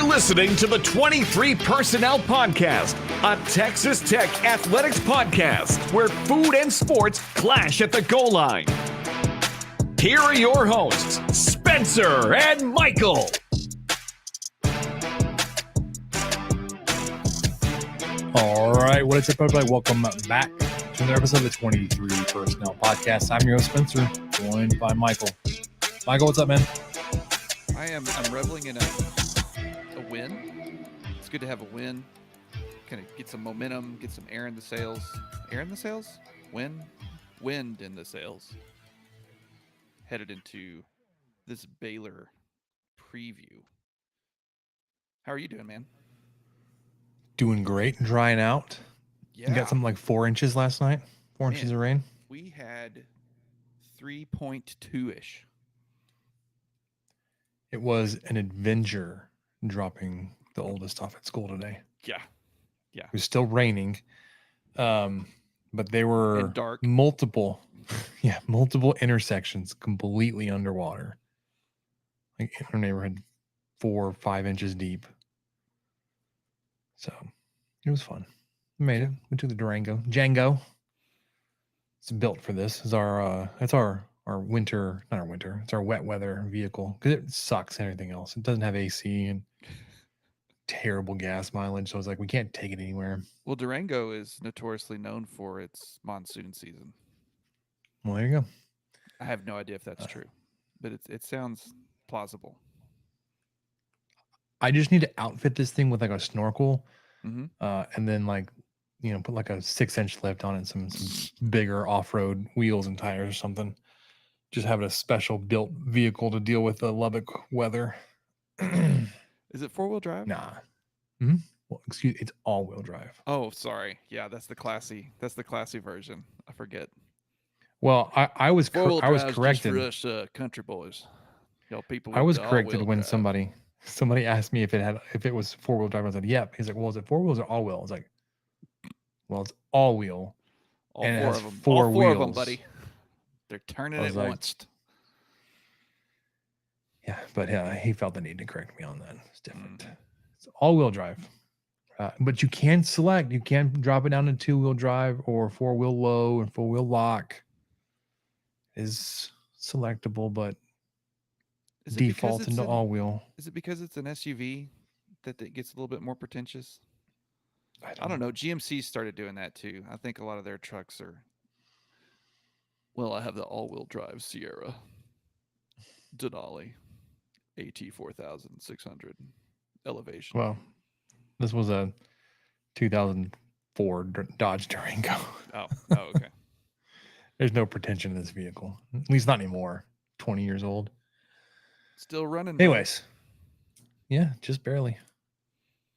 You're listening to the 23 Personnel Podcast, a Texas Tech athletics podcast where food and sports clash at the goal line. Here are your hosts, Spencer and Michael. All right, what is up, everybody? Welcome back to another episode of the 23 Personnel Podcast. I'm your host, Spencer, joined by Michael. Michael, what's up, man? I'm reveling in a win. It's good to have a win. Kind of get some momentum, get some air in the sails. Air in the sails? Wind in the sails. Headed into this Baylor preview. How are you doing, man? Doing great, drying out. Yeah. You got something like 4 inches last night? 4 inches of rain? We had 3.2-ish. It was an adventure dropping the oldest off at school today. Yeah. It was still raining, but they were And dark. multiple intersections completely underwater. Like in our neighborhood, 4 or 5 inches deep. So it was fun. We made it. Went to the Django. It's built for this. It's our winter, not our winter. It's our wet weather vehicle because it sucks and everything else. It doesn't have AC and terrible gas mileage. So I was like, we can't take it anywhere. Well, Durango is notoriously known for its monsoon season. Well, there you go. I have no idea if that's true, but it sounds plausible. I just need to outfit this thing with like a snorkel, Mm-hmm. and then put like a 6-inch lift on it, some bigger off-road wheels and tires or something. Just having a special built vehicle to deal with the Lubbock weather. Is it 4-wheel drive? Nah. Well, it's all-wheel drive. Oh, sorry. Yeah, that's the classy version. I forget. Well, I was Four-wheel I was drive's corrected. just for us country boys. People. I was with the corrected all-wheel when drive. somebody asked me if it was 4-wheel drive. I said, yep. He's like, well, is it 4 wheels or all wheel? I was like, well, it's all wheel. All and it 4 has of them. 4 all 4 of them, wheels. buddy. They're turning I it was like, once. Yeah, but he felt the need to correct me on that. It's different. It's all-wheel drive. But you can select. You can drop it down to 2-wheel drive or 4-wheel low and 4-wheel lock is selectable, but Is it default because into all-wheel. Is it because it's an SUV that it gets a little bit more pretentious? I don't know. GMC started doing that too. I think a lot of their trucks are. Well, I have the all-wheel drive Sierra Denali AT 4600 elevation. Well, this was a 2004 Dodge Durango. Oh, okay. There's no pretension in this vehicle. At least not anymore. 20 years old. Still running. Anyways. Yeah, just barely.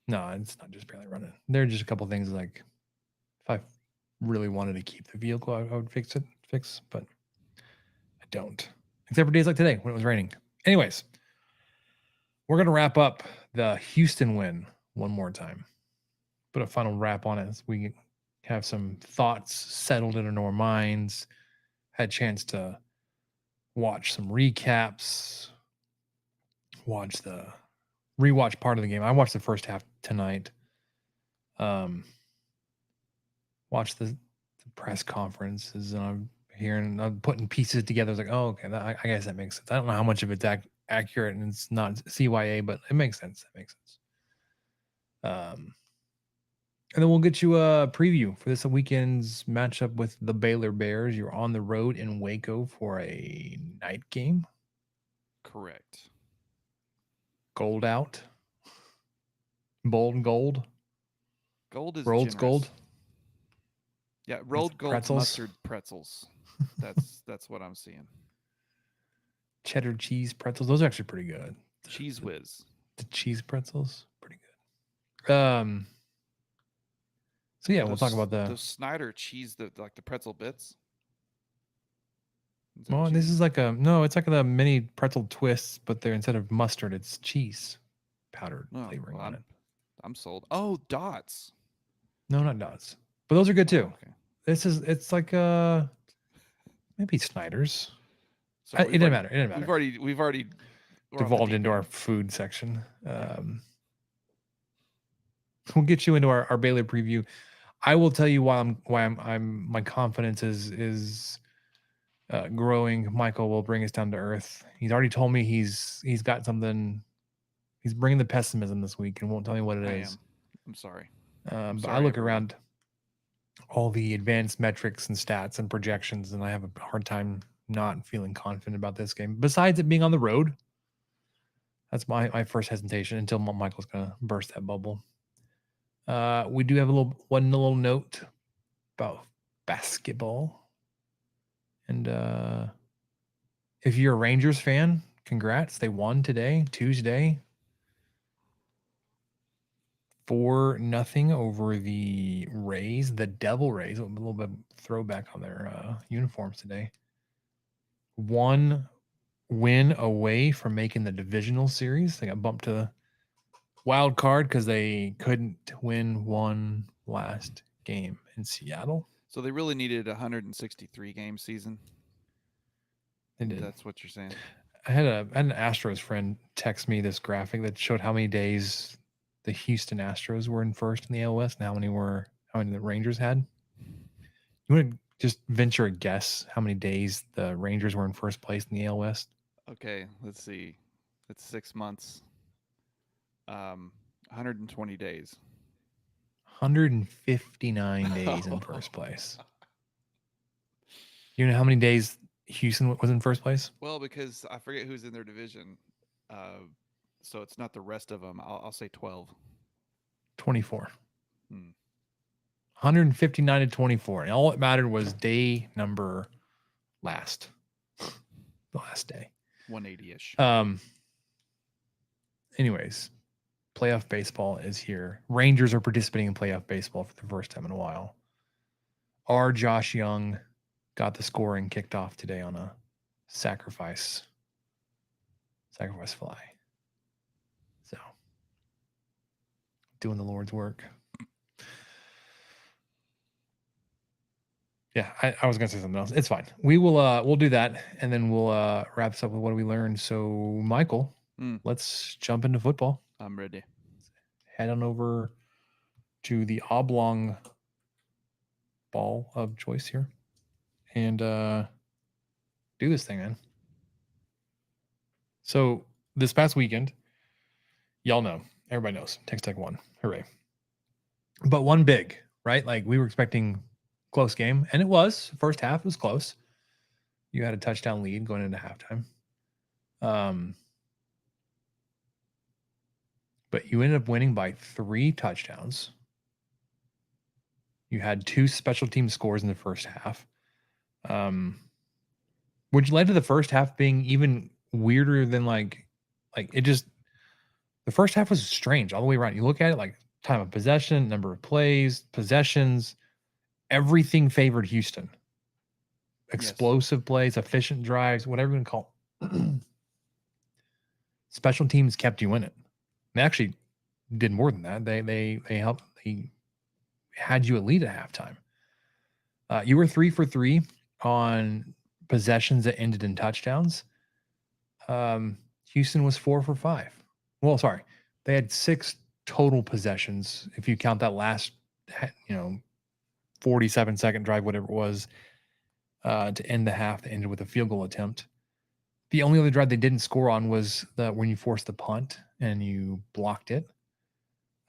No, it's not just barely running. There are just a couple things like if I really wanted to keep the vehicle, I would fix, but I don't. Except for days like today when it was raining. Anyways, we're going to wrap up the Houston win one more time. Put a final wrap on it so we have some thoughts settled into our minds. Had a chance to watch some recaps, rewatch part of the game. I watched the first half tonight. Watched the press conferences, and I'm putting pieces together. I was like, oh, okay, I guess that makes sense. I don't know how much of it's accurate, and it's not CYA, but it makes sense. And then we'll get you a preview for this weekend's matchup with the Baylor Bears. You're on the road in Waco for a night game. Correct. Gold out. Bold gold. Gold is Rolled generous. gold. Yeah, rolled gold pretzels. mustard pretzels. That's what I'm seeing. Cheddar cheese pretzels. Those are actually pretty good. Cheese whiz. The cheese pretzels, pretty good. So yeah, we'll talk about those Snyder cheese, the pretzel bits. Well, this is like it's like the mini pretzel twists, but they're instead of mustard, it's cheese powdered flavoring on it. I'm sold. Oh, dots. No, not dots, but those are good too. Okay. It's like maybe Snyder's. So It didn't matter. We've already Devolved into our food section. we'll get you into our Baylor preview. I will tell you why my confidence is growing. Michael will bring us down to earth. He's already told me he's got something. He's bringing the pessimism this week and won't tell me what it is. I'm sorry. But I look around all the advanced metrics and stats and projections, and I have a hard time not feeling confident about this game. Besides it being on the road, that's my first hesitation until Michael's gonna burst that bubble. We do have a little note about basketball, and if you're a Rangers fan, congrats! They won today, Tuesday, 4-0 over the Rays, the Devil Rays. A little bit of throwback on their uniforms today. 1 win away from making the divisional series. They got bumped to wild card because they couldn't win one last game in Seattle. So they really needed a 163 game season. They did. That's what you're saying. I had an Astros friend text me this graphic that showed how many days the Houston Astros were in first in the AL West and how many the Rangers had. You want to just venture a guess how many days the Rangers were in first place in the AL West? Okay, let's see. It's 6 months. 120 days. 159 days in first place. You know how many days Houston was in first place? Well, because I forget who's in their division. So it's not the rest of them. I'll say 12. 24. 159 to 24. And all that mattered was day number last. The last day. 180-ish. Anyways, playoff baseball is here. Rangers are participating in playoff baseball for the first time in a while. Our Josh Young got the scoring kicked off today on a sacrifice fly. So, doing the Lord's work. Yeah, I was gonna say something else. It's fine. We'll do that, and then we'll wrap this up with what we learned. So, Michael, let's jump into football. I'm ready. Head on over to the oblong ball of choice here, and do this thing, man. So this past weekend, y'all know, everybody knows, Texas Tech won. Hooray. But one big, right? Like we were expecting close game, and it was. First half was close. You had a touchdown lead going into halftime. But you ended up winning by 3 touchdowns. You had 2 special team scores in the first half, which led to the first half being even weirder than like it just, the first half was strange all the way around. You look at it like time of possession, number of plays, possessions, everything favored Houston. Explosive plays, efficient drives, whatever you want to call it. Special teams kept you in it. They actually did more than that. They helped. They had you a lead at halftime. You were 3 for 3 on possessions that ended in touchdowns. Houston was 4 for 5. Well, sorry, they had 6 total possessions if you count that last, 47-second drive, whatever it was, to end the half. That ended with a field goal attempt. The only other drive they didn't score on was when you forced the punt and you blocked it.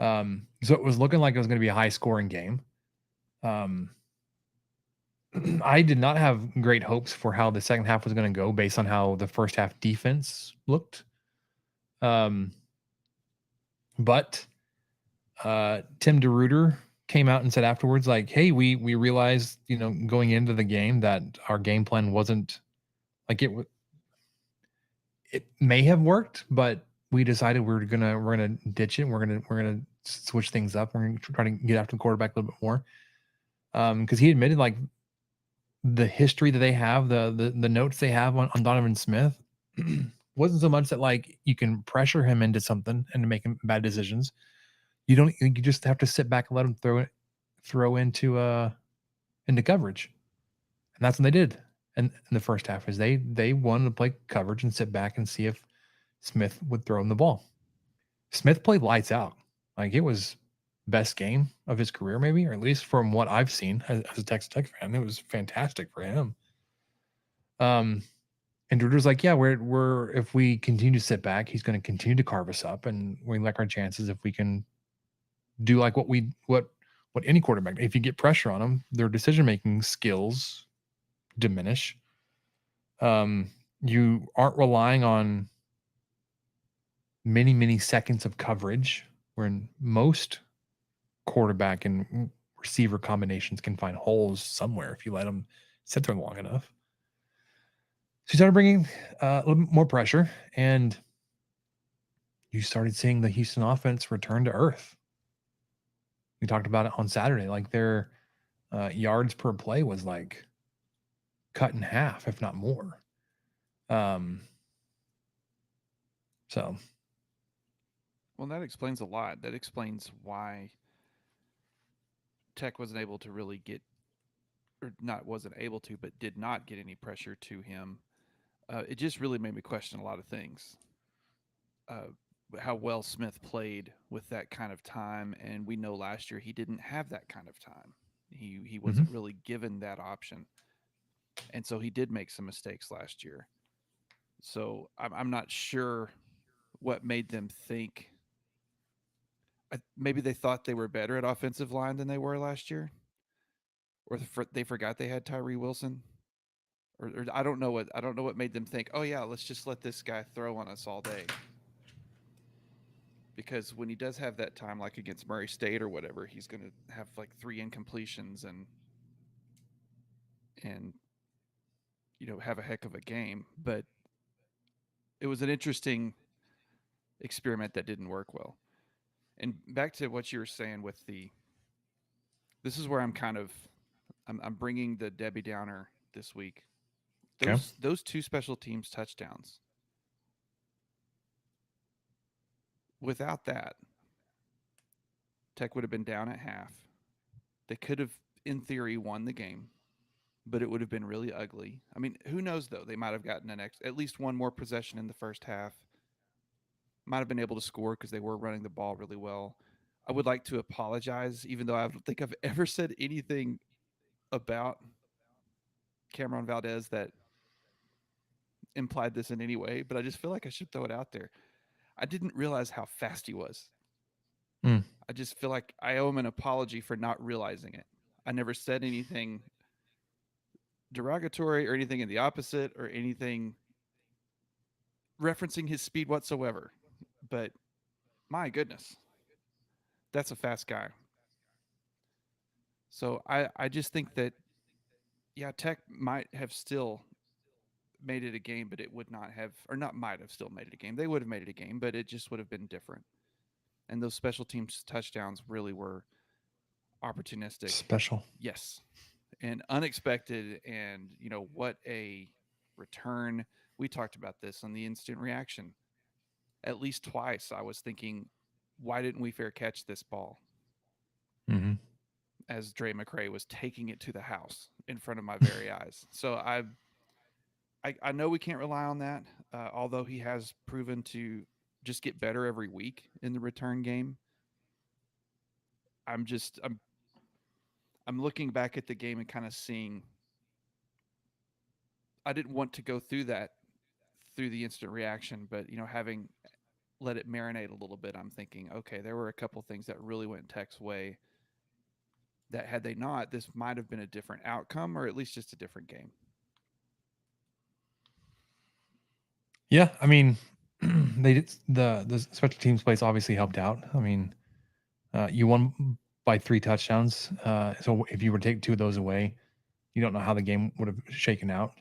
So it was looking like it was going to be a high-scoring game. I did not have great hopes for how the second half was going to go based on how the first half defense looked. But Tim DeRuyter came out and said afterwards, like, hey, we realized, going into the game that our game plan wasn't like it may have worked, but we decided we're gonna ditch it. We're gonna switch things up. We're gonna try to get after the quarterback a little bit more. Because he admitted like the history that they have, the notes they have on Donovan Smith wasn't so much that like you can pressure him into something and to make him bad decisions. You just have to sit back and let him throw into coverage. And that's what they did. And in the first half is they wanted to play coverage and sit back and see if Smith would throw him the ball. Smith played lights out. Like it was best game of his career, maybe, or at least from what I've seen as a Texas Tech fan. It was fantastic for him. And Druder's like, yeah, we're if we continue to sit back, he's going to continue to carve us up, and we like our chances if we can do like what any quarterback. If you get pressure on them, their decision making skills diminish. You aren't relying on many seconds of coverage, where in most quarterback and receiver combinations can find holes somewhere if you let them sit there long enough. So you started bringing a little bit more pressure, and you started seeing the Houston offense return to earth. We talked about it on Saturday. Like their yards per play was like cut in half, if not more. So. Well, that explains a lot. That explains why Tech wasn't able to really get, or not wasn't able to, but did not get any pressure to him. It just really made me question a lot of things. How well Smith played with that kind of time, and we know last year he didn't have that kind of time. He wasn't really given that option, and so he did make some mistakes last year. So I'm not sure what made them think. Maybe they thought they were better at offensive line than they were last year, or they forgot they had Tyree Wilson, or I don't know what made them think. Oh yeah, let's just let this guy throw on us all day. Because when he does have that time, like against Murray State or whatever, he's going to have like 3 incompletions and have a heck of a game. But it was an interesting experiment that didn't work well. And back to what you were saying with this is where I'm bringing the Debbie Downer this week. Those 2 special teams touchdowns. Without that, Tech would have been down at half. They could have, in theory, won the game, but it would have been really ugly. I mean, who knows, though? They might have gotten at least one more possession in the first half. Might have been able to score because they were running the ball really well. I would like to apologize, even though I don't think I've ever said anything about Cameron Valdez that implied this in any way, but I just feel like I should throw it out there. I didn't realize how fast he was. I just feel like I owe him an apology for not realizing it. I never said anything derogatory or anything in the opposite or anything referencing his speed whatsoever. But my goodness, that's a fast guy. So I just think that, yeah, Tech might have still made it a game, but it would not have, or not might have still made it a game. They would have made it a game, but it just would have been different. And those special teams touchdowns really were opportunistic. Special. Yes. And unexpected. And, what a return. We talked about this on the instant reaction. At least twice I was thinking, why didn't we fair catch this ball? As Dre McCray was taking it to the house in front of my very eyes. So I know we can't rely on that, although he has proven to just get better every week in the return game. I'm looking back at the game and kind of seeing. I didn't want to go through the instant reaction, but having let it marinate a little bit, I'm thinking, okay, there were a couple things that really went Tech's way. That had they not, this might have been a different outcome, or at least just a different game. Yeah, I mean, they did the special teams plays obviously helped out. I mean, you won by 3 touchdowns. So if you were to take 2 of those away, you don't know how the game would have shaken out.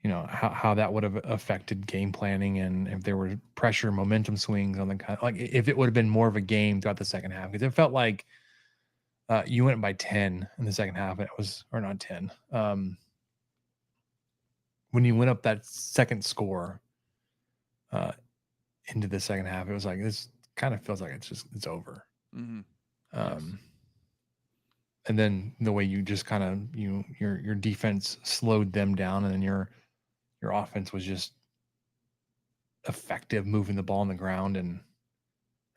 How that would have affected game planning, and if there were pressure, momentum swings on the like if it would have been more of a game throughout the second half, because it felt like you went by 10 in the second half. It was, or not 10. When you went up that second score into the second half, it was like, this kind of feels like it's over. Yes. And then the way you just kind of your defense slowed them down, and then your offense was just effective moving the ball on the ground, and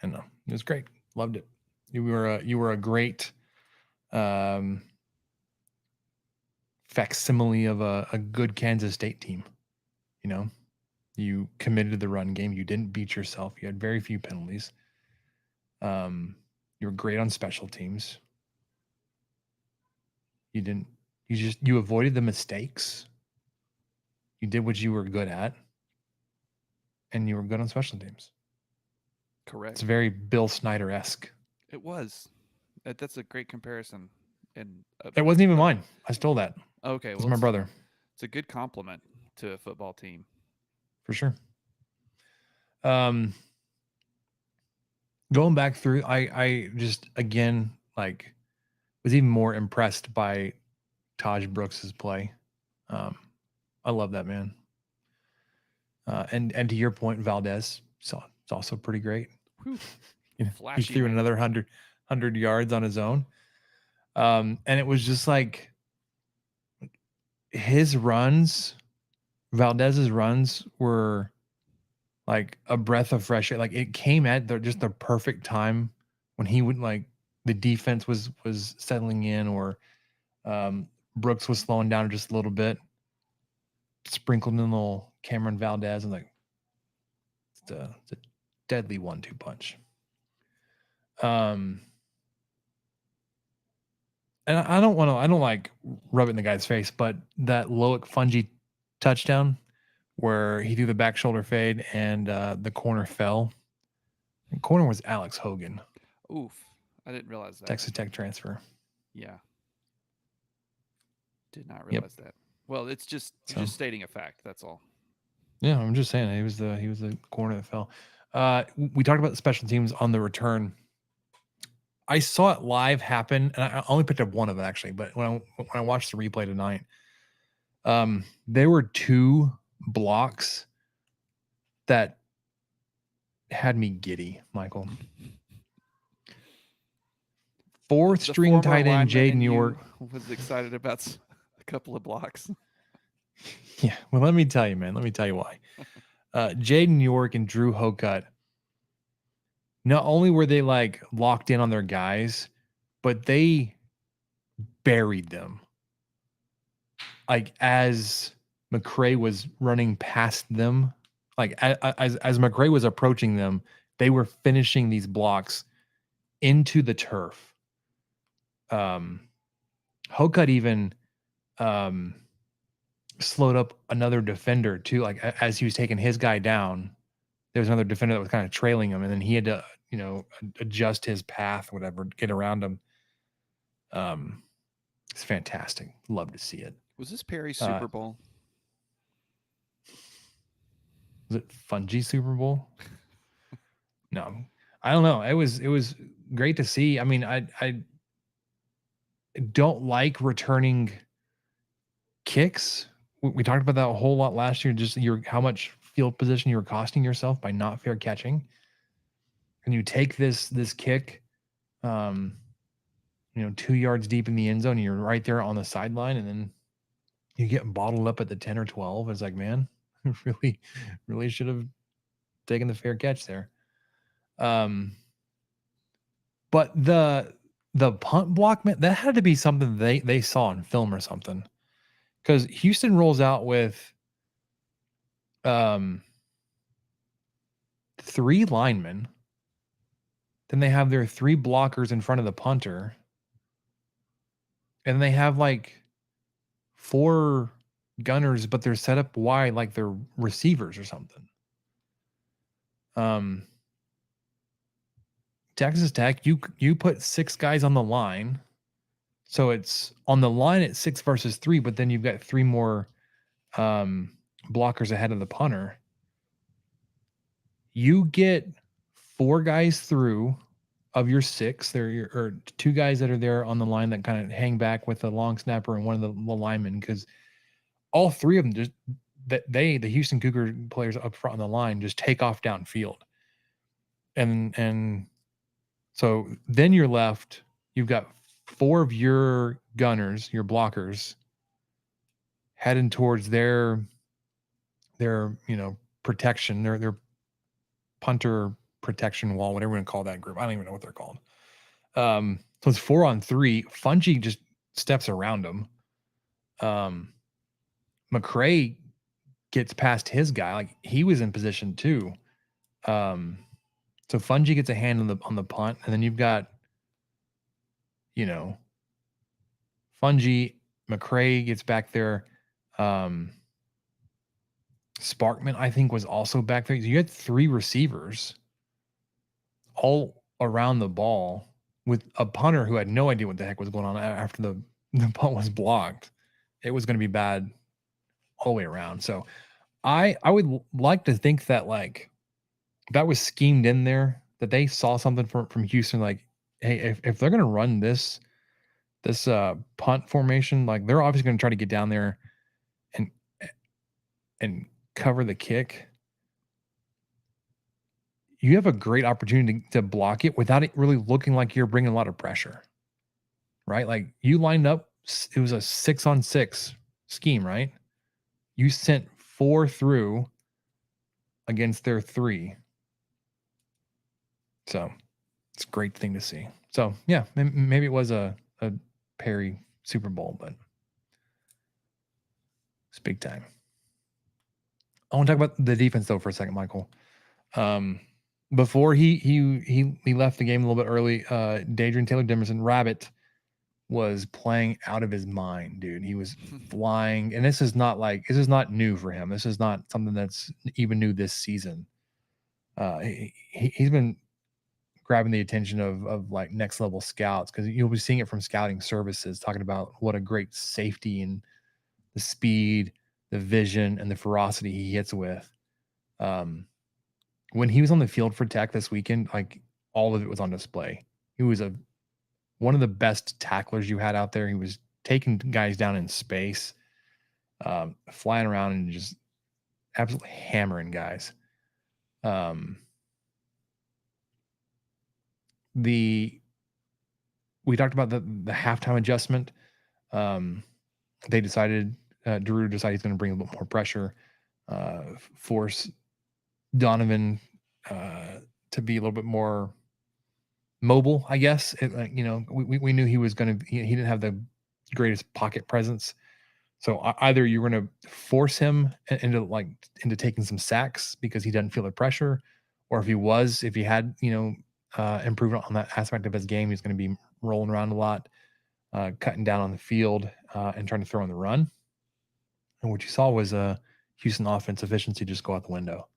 And no, it was great. Loved it. You were a great facsimile of a good Kansas State team. You know, you committed to the run game. You didn't beat yourself. You had very few penalties. You were great on special teams. You avoided the mistakes. You did what you were good at, and you were good on special teams. Correct. It's very Bill Snyder-esque. It was. That's a great comparison. And It wasn't even mine. I stole that. Okay, It was my brother. It's a good compliment to a football team. For sure. Going back through, I just again like was even more impressed by Taj Brooks's play. I love that man. And to your point, Valdez, so it's also pretty great. You know, he threw in another 100 yards on his own. And it was just like his runs, Valdez's runs were like a breath of fresh air. Like it came at just the perfect time when he would like the defense was settling in, or Brooks was slowing down just a little bit. Sprinkled in a little Cameron Valdez, and like it's a deadly 1-2 punch. And I don't like rub it in the guy's face, but that Loic Fungi touchdown where he threw the back shoulder fade and the corner fell. The corner was Alex Hogan. Oof. I didn't realize that. Texas Tech transfer. Yeah. Did not realize that. Well, it's just stating a fact. That's all. Yeah, I'm just saying he was the corner that fell. We talked about the special teams on the return. I saw it live happen, and I only picked up one of it actually. But when I watched the replay tonight, there were 2 blocks that had me giddy, Michael. 4th string tight end Jaden York was excited about a couple of blocks. Yeah, well, let me tell you, man. Let me tell you why. Jaden York and Drew Hokut, not only were they like locked in on their guys, but they buried them. Like as McCray was running past them, like as McCray was approaching them, they were finishing these blocks into the turf. Hokut even slowed up another defender too. Like as he was taking his guy down, there was another defender that was kind of trailing him, and then he had to, adjust his path, whatever, get around him. It's fantastic. Love to see it. Was this Perry's Super Bowl? Was it Fungi Super Bowl? No, I don't know. It was great to see. I mean, I don't like returning kicks. We talked about that a whole lot last year. Just how much field position you were costing yourself by not fair catching. And you take this kick, 2 yards deep in the end zone, and you're right there on the sideline, and then you get bottled up at the 10 or 12. It's like, man, really should have taken the fair catch there. But the punt block, man, that had to be something they saw in film or something. Because Houston rolls out with 3 linemen. Then they have their 3 blockers in front of the punter. And they have like 4 gunners, but they're set up wide like they're receivers or something. Texas Tech, you put 6 guys on the line. So it's on the line at 6 versus 3, but then you've got 3 more blockers ahead of the punter. You get 4 guys through of your 6. Or 2 guys that are there on the line that kind of hang back with the long snapper and one of the linemen, because all 3 of them the Houston Cougar players up front on the line just take off downfield. And so then you're left, you've got 4 of your gunners, your blockers, heading towards their protection, their punter protection wall, whatever you want to call that group. I don't even know what they're called. So it's 4-on-3. Fungi just steps around him. McCray gets past his guy. Like, he was in position too. So Fungi gets a hand on the punt, and then you've got, Fungi, McCray gets back there. Sparkman, I think, was also back there. You had 3 receivers all around the ball with a punter who had no idea what the heck was going on after the punt was blocked. It was going to be bad all the way around. So I would like to think that, like, that was schemed in there, that they saw something from Houston, like, hey, if they're going to run this punt formation, like, they're obviously going to try to get down there and cover the kick. You have a great opportunity to block it without it really looking like you're bringing a lot of pressure, right? Like, you lined up, it was a 6-on-6 scheme, right? You sent 4 through against their 3. So it's a great thing to see. So yeah, maybe it was a Perry Super Bowl, but it's big time. I want to talk about the defense though for a second, Michael. Before he left the game a little bit early, Dadrian Taylor-Demerson, Rabbit, was playing out of his mind, dude. He was flying, and this is not new for him. This is not something that's even new this season. He's been grabbing the attention of like next level scouts, because you'll be seeing it from scouting services talking about what a great safety and the speed, the vision, and the ferocity he hits with. When he was on the field for Tech this weekend, like, all of it was on display. He was one of the best tacklers you had out there. He was taking guys down in space, flying around and just absolutely hammering guys. We talked about the halftime adjustment. They decided, Drew decided he's going to bring a little more pressure, force Donovan to be a little bit more mobile, I guess. We knew he was going to. He didn't have the greatest pocket presence, so either you're going to force him into taking some sacks because he doesn't feel the pressure, or if he had improvement on that aspect of his game, he's going to be rolling around a lot, cutting down on the field, and trying to throw on the run. And what you saw was Houston offense efficiency just go out the window.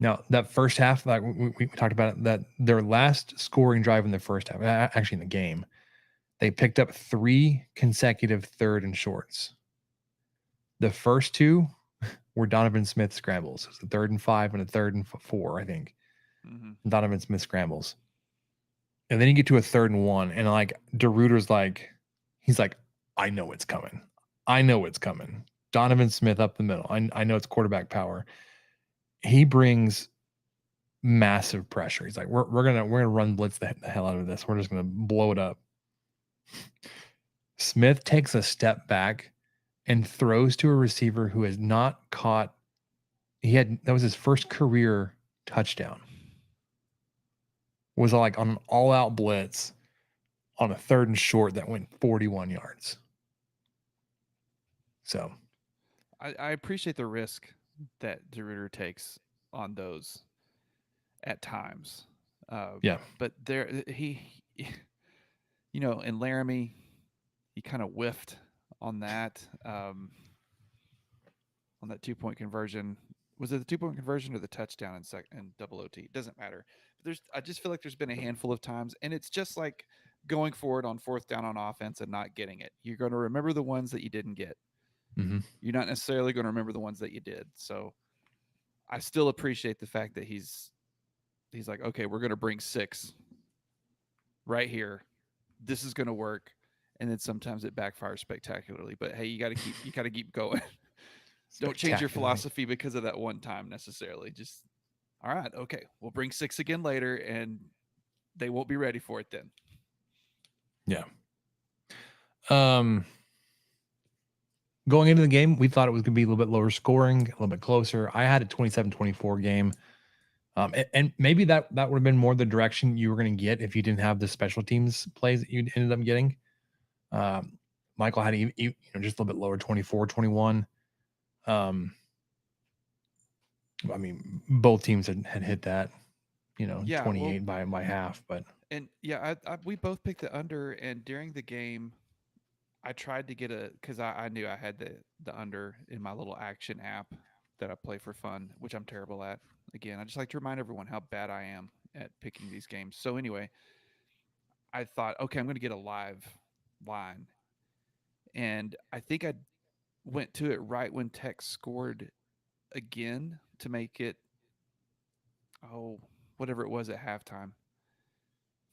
Now, that first half, like we talked about it, that their last scoring drive in the first half, actually in the game, they picked up 3 consecutive 3rd and shorts. The first 2 were Donovan Smith scrambles. It was a 3rd and 5 and a 3rd and 4, I think. Mm-hmm. Donovan Smith scrambles. And then you get to a 3rd and 1, and like DeRuyter's like, he's like, I know it's coming. Donovan Smith up the middle. I know it's quarterback power. He brings massive pressure. He's like, we're gonna run blitz the hell out of this. We're just gonna blow it up. Smith takes a step back and throws to a receiver who has not caught. That was his first career touchdown. Was like on an all-out blitz on a 3rd and short that went 41 yards. So I appreciate the risk that DeRuyter takes on those at times. Yeah. But he in Laramie, he kind of whiffed on that, on that 2-point conversion. Was it the 2-point conversion or the touchdown in double OT? It doesn't matter. I just feel like there's been a handful of times, and it's just like going forward on 4th down on offense and not getting it. You're going to remember the ones that you didn't get. Mm-hmm. You're not necessarily going to remember the ones that you did. So I still appreciate the fact that he's like, okay, we're going to bring 6 right here. This is going to work. And then sometimes it backfires spectacularly, but hey, you got to keep going. Don't change your philosophy because of that one time necessarily. Just, all right, okay, we'll bring 6 again later, and they won't be ready for it then. Yeah. going into the game, we thought it was going to be a little bit lower scoring, a little bit closer. I had a 27-24 game. And maybe that would have been more the direction you were going to get if you didn't have the special teams plays that you ended up getting. Michael had just a little bit lower, 24-21. I mean, both teams had hit that, 28 by half. But and yeah, we both picked the under, and during the game, I tried to get because I knew I had the under in my little action app that I play for fun, which I'm terrible at. Again, I just like to remind everyone how bad I am at picking these games. So anyway, I thought, okay, I'm going to get a live line, and I think I went to it right when Tech scored again to make it, whatever it was at halftime,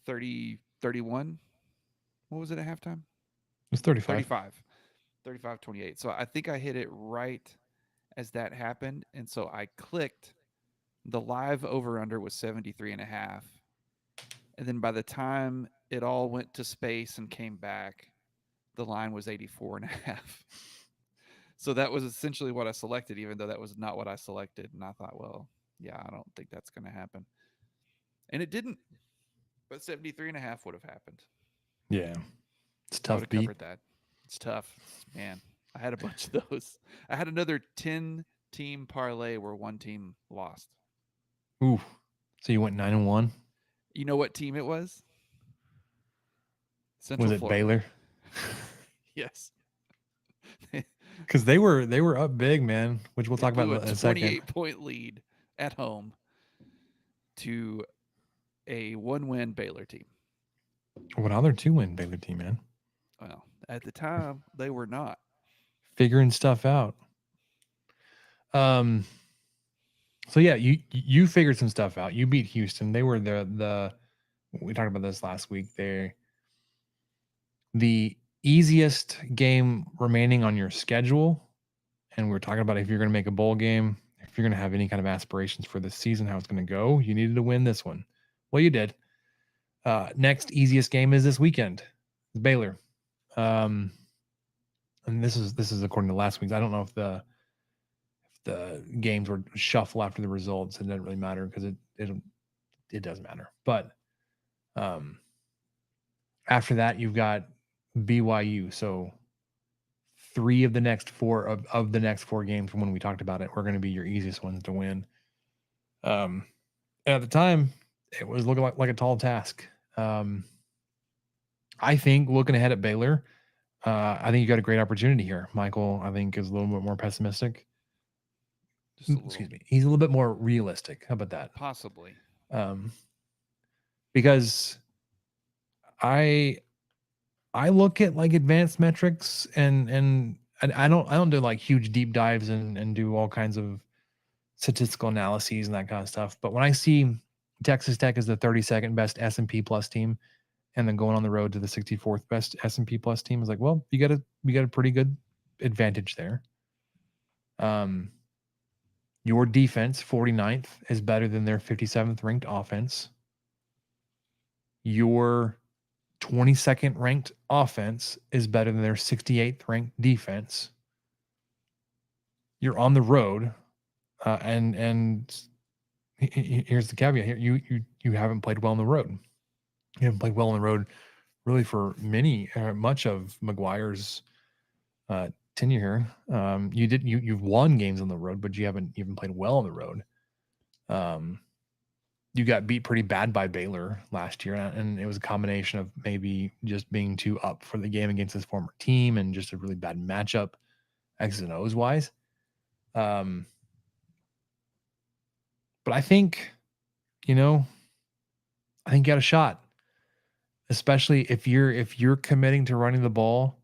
30-31. What was it at halftime? it was 35. 35-28. So I think I hit it right as that happened. And so I clicked the live over under was 73.5. And then by the time it all went to space and came back, the line was 84.5. So that was essentially what I selected, even though that was not what I selected. And I thought, well, yeah, I don't think that's going to happen. And it didn't. But 73.5 would have happened. Yeah. It's I tough would have beat. covered that. It's tough. Man, I had a bunch of those. I had another 10-team parlay where one team lost. Ooh. So you went 9-1? You know what team it was? Central Was it Florida. Baylor? Yes. Because they were up big, man, which we'll talk about in a second. 28-point lead at home to a 1-win Baylor team. Well, now they're 2-win Baylor team, man. Well, at the time, they were not. Figuring stuff out. So yeah, you figured some stuff out. You beat Houston. They were the we talked about this last week. They're the easiest game remaining on your schedule. And we're talking about if you're going to make a bowl game, if you're going to have any kind of aspirations for this season, how it's going to go, you needed to win this one. Well, you did. Next easiest game is this weekend. It's Baylor. And this is according to last week's. I don't know if the games were shuffled after the results. It doesn't really matter because it doesn't matter. But after that, you've got BYU. So 3 of the next 4 of the next 4 games from when we talked about it were going to be your easiest ones to win. And at the time, it was looking like a tall task. I think looking ahead at Baylor, I think you got a great opportunity here. Michael, I think, is a little bit more pessimistic. Excuse me. He's a little bit more realistic. How about that? Possibly. Because I look at like advanced metrics and I don't do like huge deep dives and do all kinds of statistical analyses and that kind of stuff. But when I see Texas Tech is the 32nd best S&P plus team, and then going on the road to the 64th best S&P plus team, is like, well, you got a pretty good advantage there. Your defense, 49th, is better than their 57th ranked offense. Your 22nd ranked offense is better than their 68th ranked defense. You're on the road, and here's the caveat here: you haven't played well on the road. You haven't played well on the road, really, for much of McGuire's tenure here. You've won games on the road, but you haven't even played well on the road. You got beat pretty bad by Baylor last year, and it was a combination of maybe just being too up for the game against his former team and just a really bad matchup, X's and O's wise. But I think, I think you got a shot, especially if you're committing to running the ball.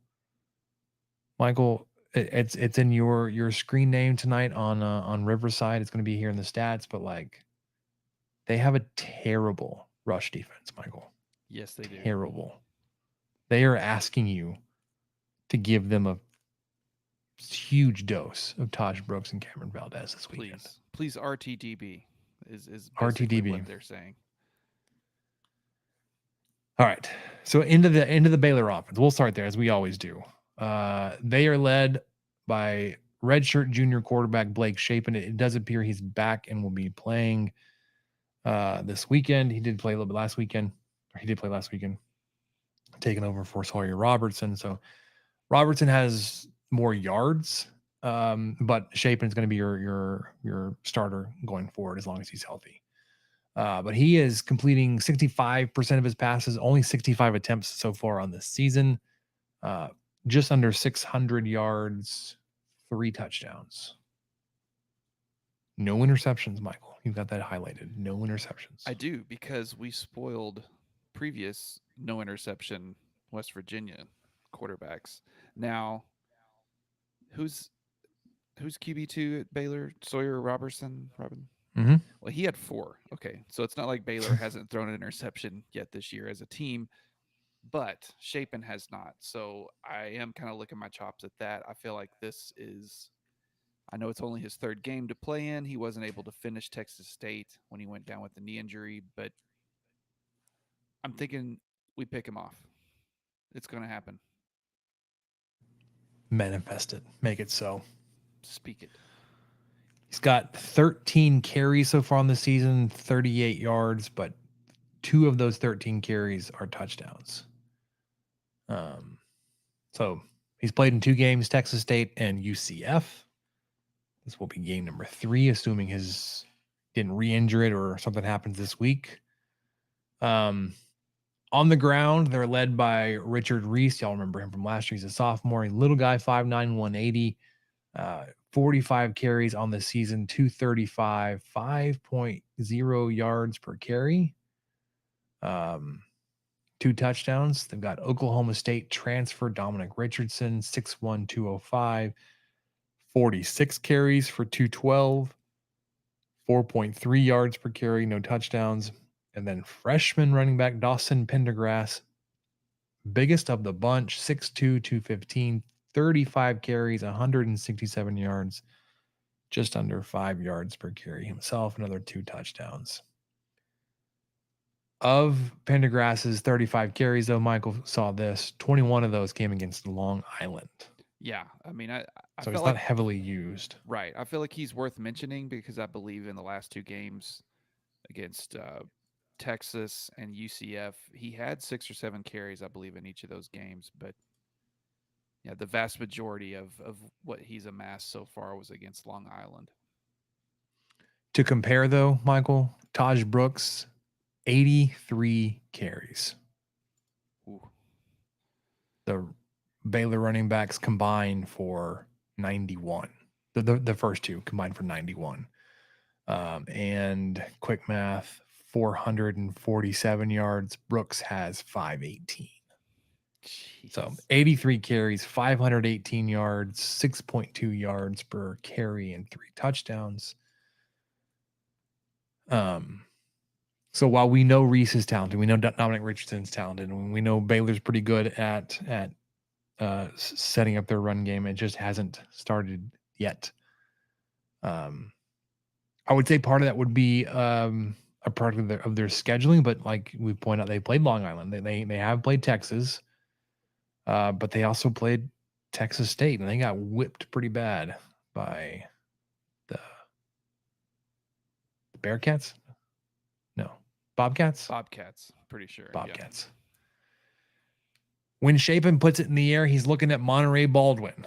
Michael, it's in your screen name tonight on Riverside. It's going to be here in the stats, but like, they have a terrible rush defense, Michael. Yes, they do. Terrible. They are asking you to give them a huge dose of Taj Brooks and Cameron Valdez this weekend. Please RTDB is RTDB what they're saying. All right. So into the Baylor offense. We'll start there as we always do. They are led by redshirt junior quarterback Blake Shapen. It does appear he's back and will be playing this weekend. He did play a little bit last weekend. Or he did play last weekend, taking over for Sawyer Robertson. So Robertson has more yards, but Shapen is going to be your starter going forward as long as he's healthy. But he is completing 65% of his passes, only 65 attempts so far on this season. Just under 600 yards, 3 touchdowns. No interceptions, Michael. You've got that highlighted. No interceptions. I do, because we spoiled previous no interception West Virginia quarterbacks. Now, who's QB2 at Baylor? Sawyer Robertson? Mm-hmm. Well, he had 4. Okay, so it's not like Baylor hasn't thrown an interception yet this year as a team, but Shapen has not. So I am kind of licking my chops at that. I feel like this is, I know it's only his 3rd game to play in. He wasn't able to finish Texas State when he went down with the knee injury, but I'm thinking we pick him off. It's going to happen. Manifest it. Make it so. Speak it. He's got 13 carries so far on the season, 38 yards, but 2 of those 13 carries are touchdowns. So he's played in 2 games, Texas State and UCF. This will be game number 3, assuming his didn't re-injure it or something happens this week. On the ground, they're led by Richard Reese. Y'all remember him from last year. He's a sophomore. A little guy, 5'9", 180. 45 carries on the season, 235, 5.0 yards per carry. 2 touchdowns. They've got Oklahoma State transfer Dominic Richardson, 6'1", 205, 46 carries for 212, 4.3 yards per carry, no touchdowns. And then freshman running back Dawson Pendergrass, biggest of the bunch, 6'2", 215, 35 carries, 167 yards, just under 5 yards per carry himself, another 2 touchdowns. Of Pendergrass's 35 carries, though, Michael saw this, 21 of those came against Long Island. Yeah, I mean, I So felt he's like, not heavily used. right. I feel like he's worth mentioning because I believe in the last 2 games against Texas and UCF, he had 6 or 7 carries, I believe, in each of those games. But yeah, the vast majority of what he's amassed so far was against Long Island. To compare, though, Michael, Taj Brooks, 83 carries. Ooh. The Baylor running backs combined for 91. The first 2 combined for 91. And quick math, 447 yards. Brooks has 518. Jeez. So 83 carries, 518 yards, 6.2 yards per carry, and 3 touchdowns. So while we know Reese is talented, we know Dominic Richardson's talented, and we know Baylor's pretty good at setting up their run game, it just hasn't started yet. I would say part of that would be a product of their scheduling, but like we point out, they played Long Island, they have played Texas, but they also played Texas State, and they got whipped pretty bad by the Bearcats. No, Bobcats. Pretty sure. Bobcats. Yeah. When Shapen puts it in the air, he's looking at Monterey Baldwin.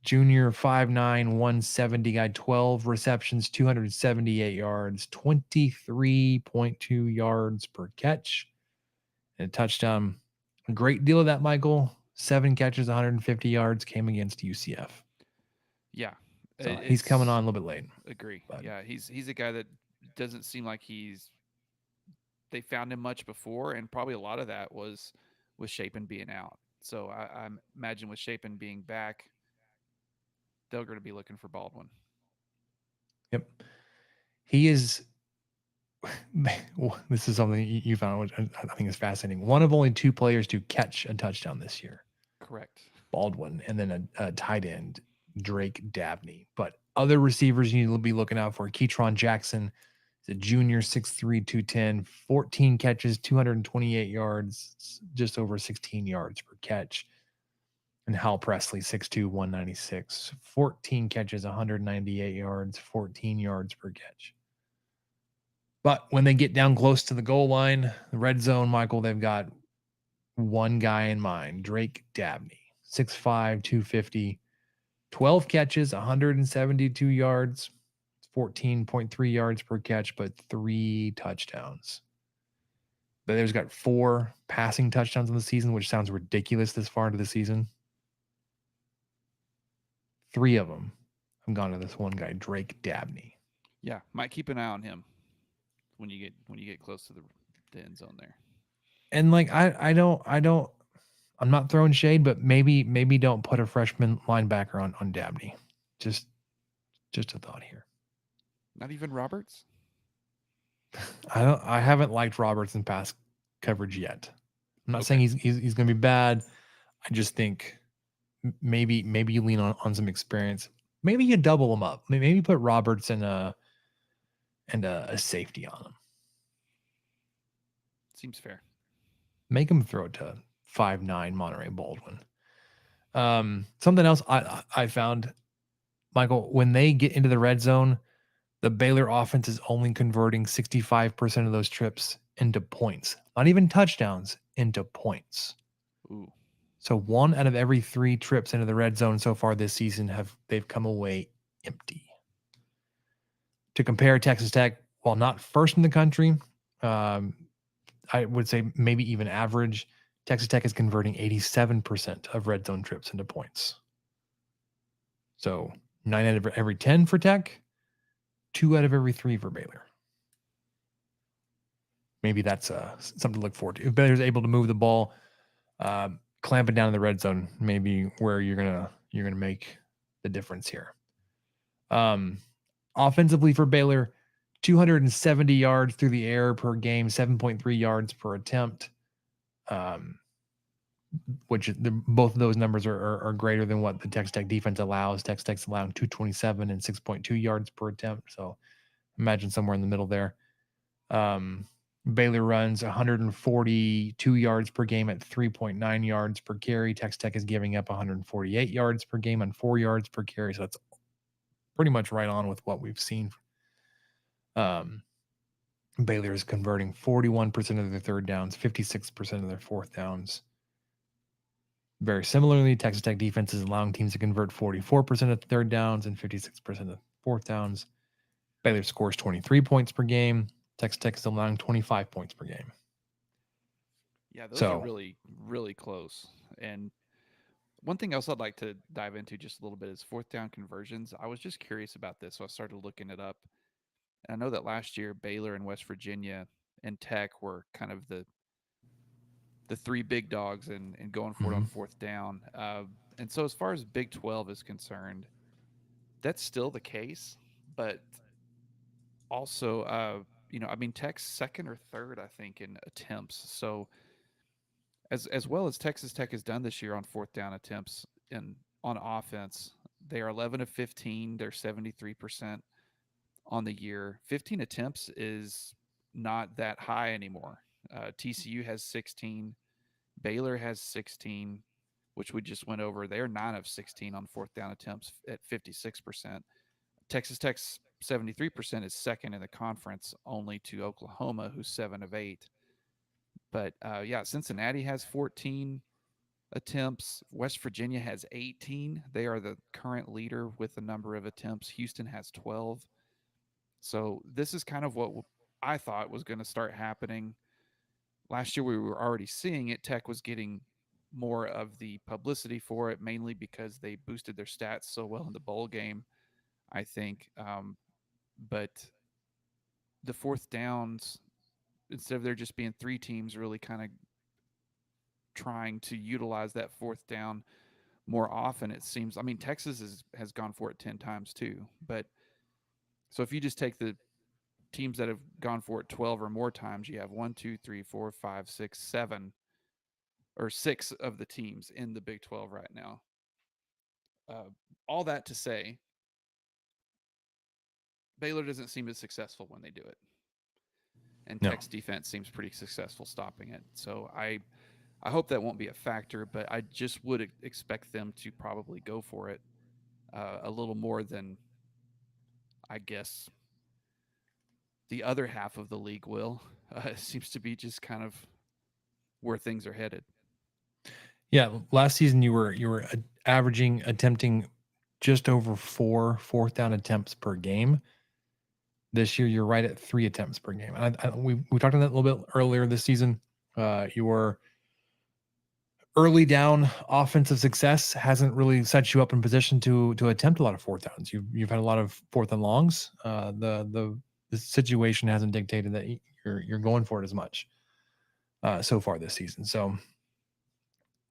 Junior, 5'9", 170 guy, 12 receptions, 278 yards, 23.2 yards per catch, and a touchdown. A great deal of that, Michael. 7 catches, 150 yards, came against UCF. Yeah. So he's coming on a little bit late. Agree. But yeah, he's a guy that doesn't seem like they found him much before, and probably a lot of that was with Shapen being out. So I imagine with Shapen being back, they're going to be looking for Baldwin. Yep. He is, this is something you found, which I think is fascinating. One of only 2 players to catch a touchdown this year. Correct. Baldwin, and then a tight end, Drake Dabney. But other receivers you need to be looking out for. Keytron Jackson is a junior, 6'3", 210, 14 catches, 228 yards, just over 16 yards per catch. And Hal Presley, 6'2", 196, 14 catches, 198 yards, 14 yards per catch. But when they get down close to the goal line, the red zone, Michael, they've got one guy in mind, Drake Dabney, 6'5", 250, 12 catches, 172 yards, 14.3 yards per catch, but 3 touchdowns. Baylor's got 4 passing touchdowns in the season, which sounds ridiculous this far into the season. 3 of them have gone to this one guy, Drake Dabney. Yeah, might keep an eye on him when you get close to the end zone there. And like I'm not throwing shade, but maybe don't put a freshman linebacker on Dabney. Just a thought here. Not even Roberts? I haven't liked Roberts in pass coverage yet. I'm not Okay. saying he's going to be bad. I just think maybe you lean on some experience. Maybe you double him up. Maybe you put Roberts and a safety on him. Seems fair. Make him throw it to 5'9" Monterey Baldwin. Something else I found, Michael, when they get into the red zone, the Baylor offense is only converting 65% of those trips into points. Not even touchdowns, into points. Ooh. So 1 out of every 3 trips into the red zone so far this season they've come away empty. To compare, Texas Tech, while not first in the country, I would say maybe even average, Texas Tech is converting 87% of red zone trips into points. So 9 out of every 10 for Tech, 2 out of every 3 for Baylor. Maybe that's something to look forward to. If Baylor's able to move the ball, clamp it down in the red zone, maybe where you're gonna make the difference here. Offensively for Baylor, 270 yards through the air per game, 7.3 yards per attempt. Which both of those numbers are greater than what the Texas Tech defense allows. Texas Tech's allowing 227 and 6.2 yards per attempt. So imagine somewhere in the middle there. Baylor runs 142 yards per game at 3.9 yards per carry. Texas Tech is giving up 148 yards per game on 4 yards per carry. So that's pretty much right on with what we've seen. Baylor is converting 41% of their third downs, 56% of their fourth downs. Very similarly, Texas Tech defense is allowing teams to convert 44% of third downs and 56% of fourth downs. Baylor scores 23 points per game. Texas Tech is allowing 25 points per game. Yeah, those are really, really close. And one thing else I'd like to dive into just a little bit is 4th down conversions. I was just curious about this, so I started looking it up. And I know that last year Baylor and West Virginia and Tech were kind of the 3 big dogs and going for it on 4th down. And so as far as Big 12 is concerned, that's still the case, but also, I mean, Tech's 2nd or 3rd, I think, in attempts. So as well as Texas Tech has done this year on 4th down attempts and on offense, they are 11 of 15. They're 73% on the year. 15 attempts is not that high anymore. TCU has 16. Baylor has 16, which we just went over. They're 9 of 16 on 4th down attempts at 56%. Texas Tech's 73% is 2nd in the conference, only to Oklahoma, who's 7 of 8. But yeah, Cincinnati has 14 attempts. West Virginia has 18. They are the current leader with the number of attempts. Houston has 12. So this is kind of what I thought was going to start happening. Last year we were already seeing it. Tech was getting more of the publicity for it, mainly because they boosted their stats so well in the bowl game, I think. But the 4th downs, instead of there just being 3 teams really kind of trying to utilize that 4th down more often, it seems. I mean, Texas has gone for it 10 times too. But so if you just take the teams that have gone for it 12 or more times, you have 1, 2, 3, 4, 5, 6, 7, or 6 of the teams in the Big 12 right now. All that to say, Baylor doesn't seem as successful when they do it. And Tech's defense seems pretty successful stopping it. So I hope that won't be a factor, but I just would expect them to probably go for it a little more than, I guess, the other half of the league will. It seems to be just kind of where things are headed. Yeah, last season you were attempting just over 4 fourth down attempts per game. This year you're right at 3 attempts per game. And we talked on that a little bit earlier this season. Your early down offensive success hasn't really set you up in position to attempt a lot of fourth downs. You've had a lot of fourth and longs. The situation hasn't dictated that you're going for it as much so far this season. So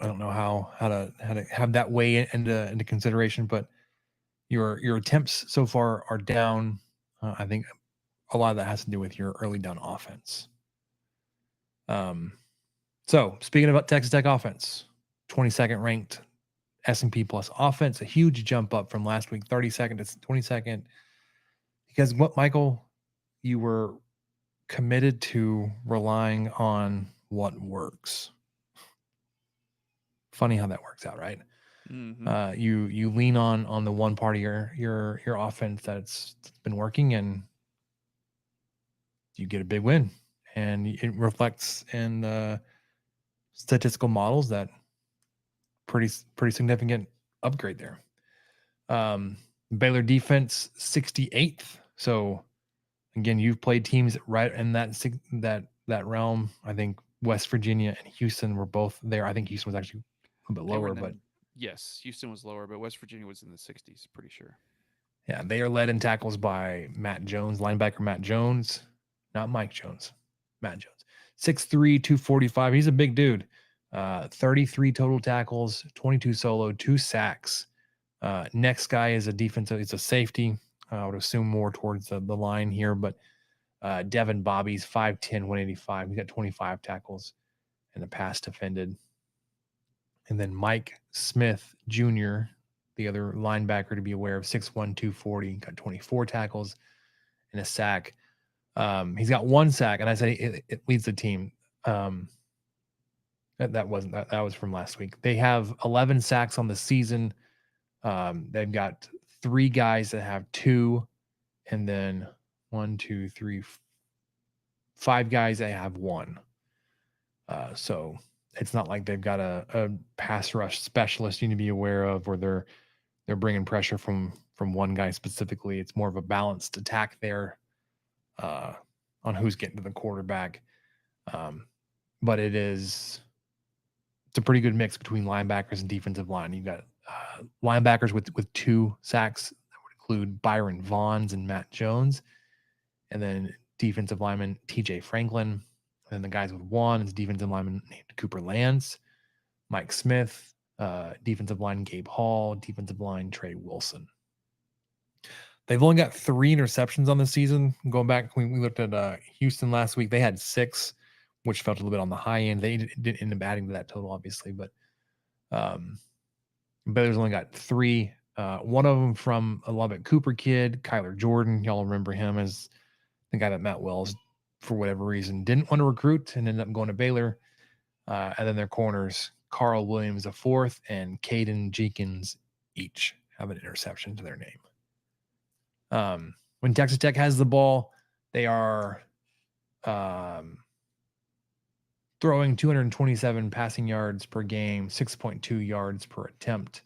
I don't know how to have that weigh into consideration, but your attempts so far are down. I think a lot of that has to do with your early down offense. So speaking about Texas Tech offense, 22nd ranked S&P plus offense, a huge jump up from last week, 32nd to 22nd. Because what, Michael, you were committed to relying on what works. Funny how that works out, right? Mm-hmm. You lean on the one part of your offense that's been working, and you get a big win, and it reflects in the statistical models that pretty significant upgrade there. Baylor defense 68th. So again, you've played teams right in that realm. I think West Virginia and Houston were both there. I think Houston was actually a bit lower, but yes, Houston was lower, but West Virginia was in the 60s, pretty sure. yeah, they are led in tackles by Matt Jones, linebacker Matt Jones, not Mike Jones, Matt Jones. 6'3", 245. He's a big dude. 33 total tackles, 22 solo, 2 sacks. Next guy is a defensive, it's a safety. I would assume more towards the line here, but Devin Bobby's 5'10", 185. He's got 25 tackles and a pass defended. And then Mike Smith Jr., the other linebacker to be aware of, 6'1", 240, got 24 tackles and a sack. He's got 1 sack, and I say it leads the team. That was from last week. They have 11 sacks on the season. They've got 3 guys that have 2, and then 1, 2, 3, 5 guys that have 1. So it's not like they've got a pass rush specialist you need to be aware of, or they're bringing pressure from one guy specifically. It's more of a balanced attack there on who's getting to the quarterback. But it's a pretty good mix between linebackers and defensive line. You've got linebackers with 2 sacks. That would include Byron Vaughns and Matt Jones. And then defensive lineman TJ Franklin. And then the guys with 1 is defensive lineman named Cooper Lance, Mike Smith, defensive line Gabe Hall, defensive line Trey Wilson. They've only got 3 interceptions on the season. Going back, we looked at Houston last week. They had 6, which felt a little bit on the high end. They didn't end up adding to that total, obviously, but Baylor's only got 3. One of them from a Lubbock Cooper kid, Kyler Jordan. Y'all remember him as the guy that Matt Wells, for whatever reason, didn't want to recruit and ended up going to Baylor. And then their corners, Carl Williams, a 4th, and Caden Jenkins each have an interception to their name. When Texas Tech has the ball, they are throwing 227 passing yards per game, 6.2 yards per attempt.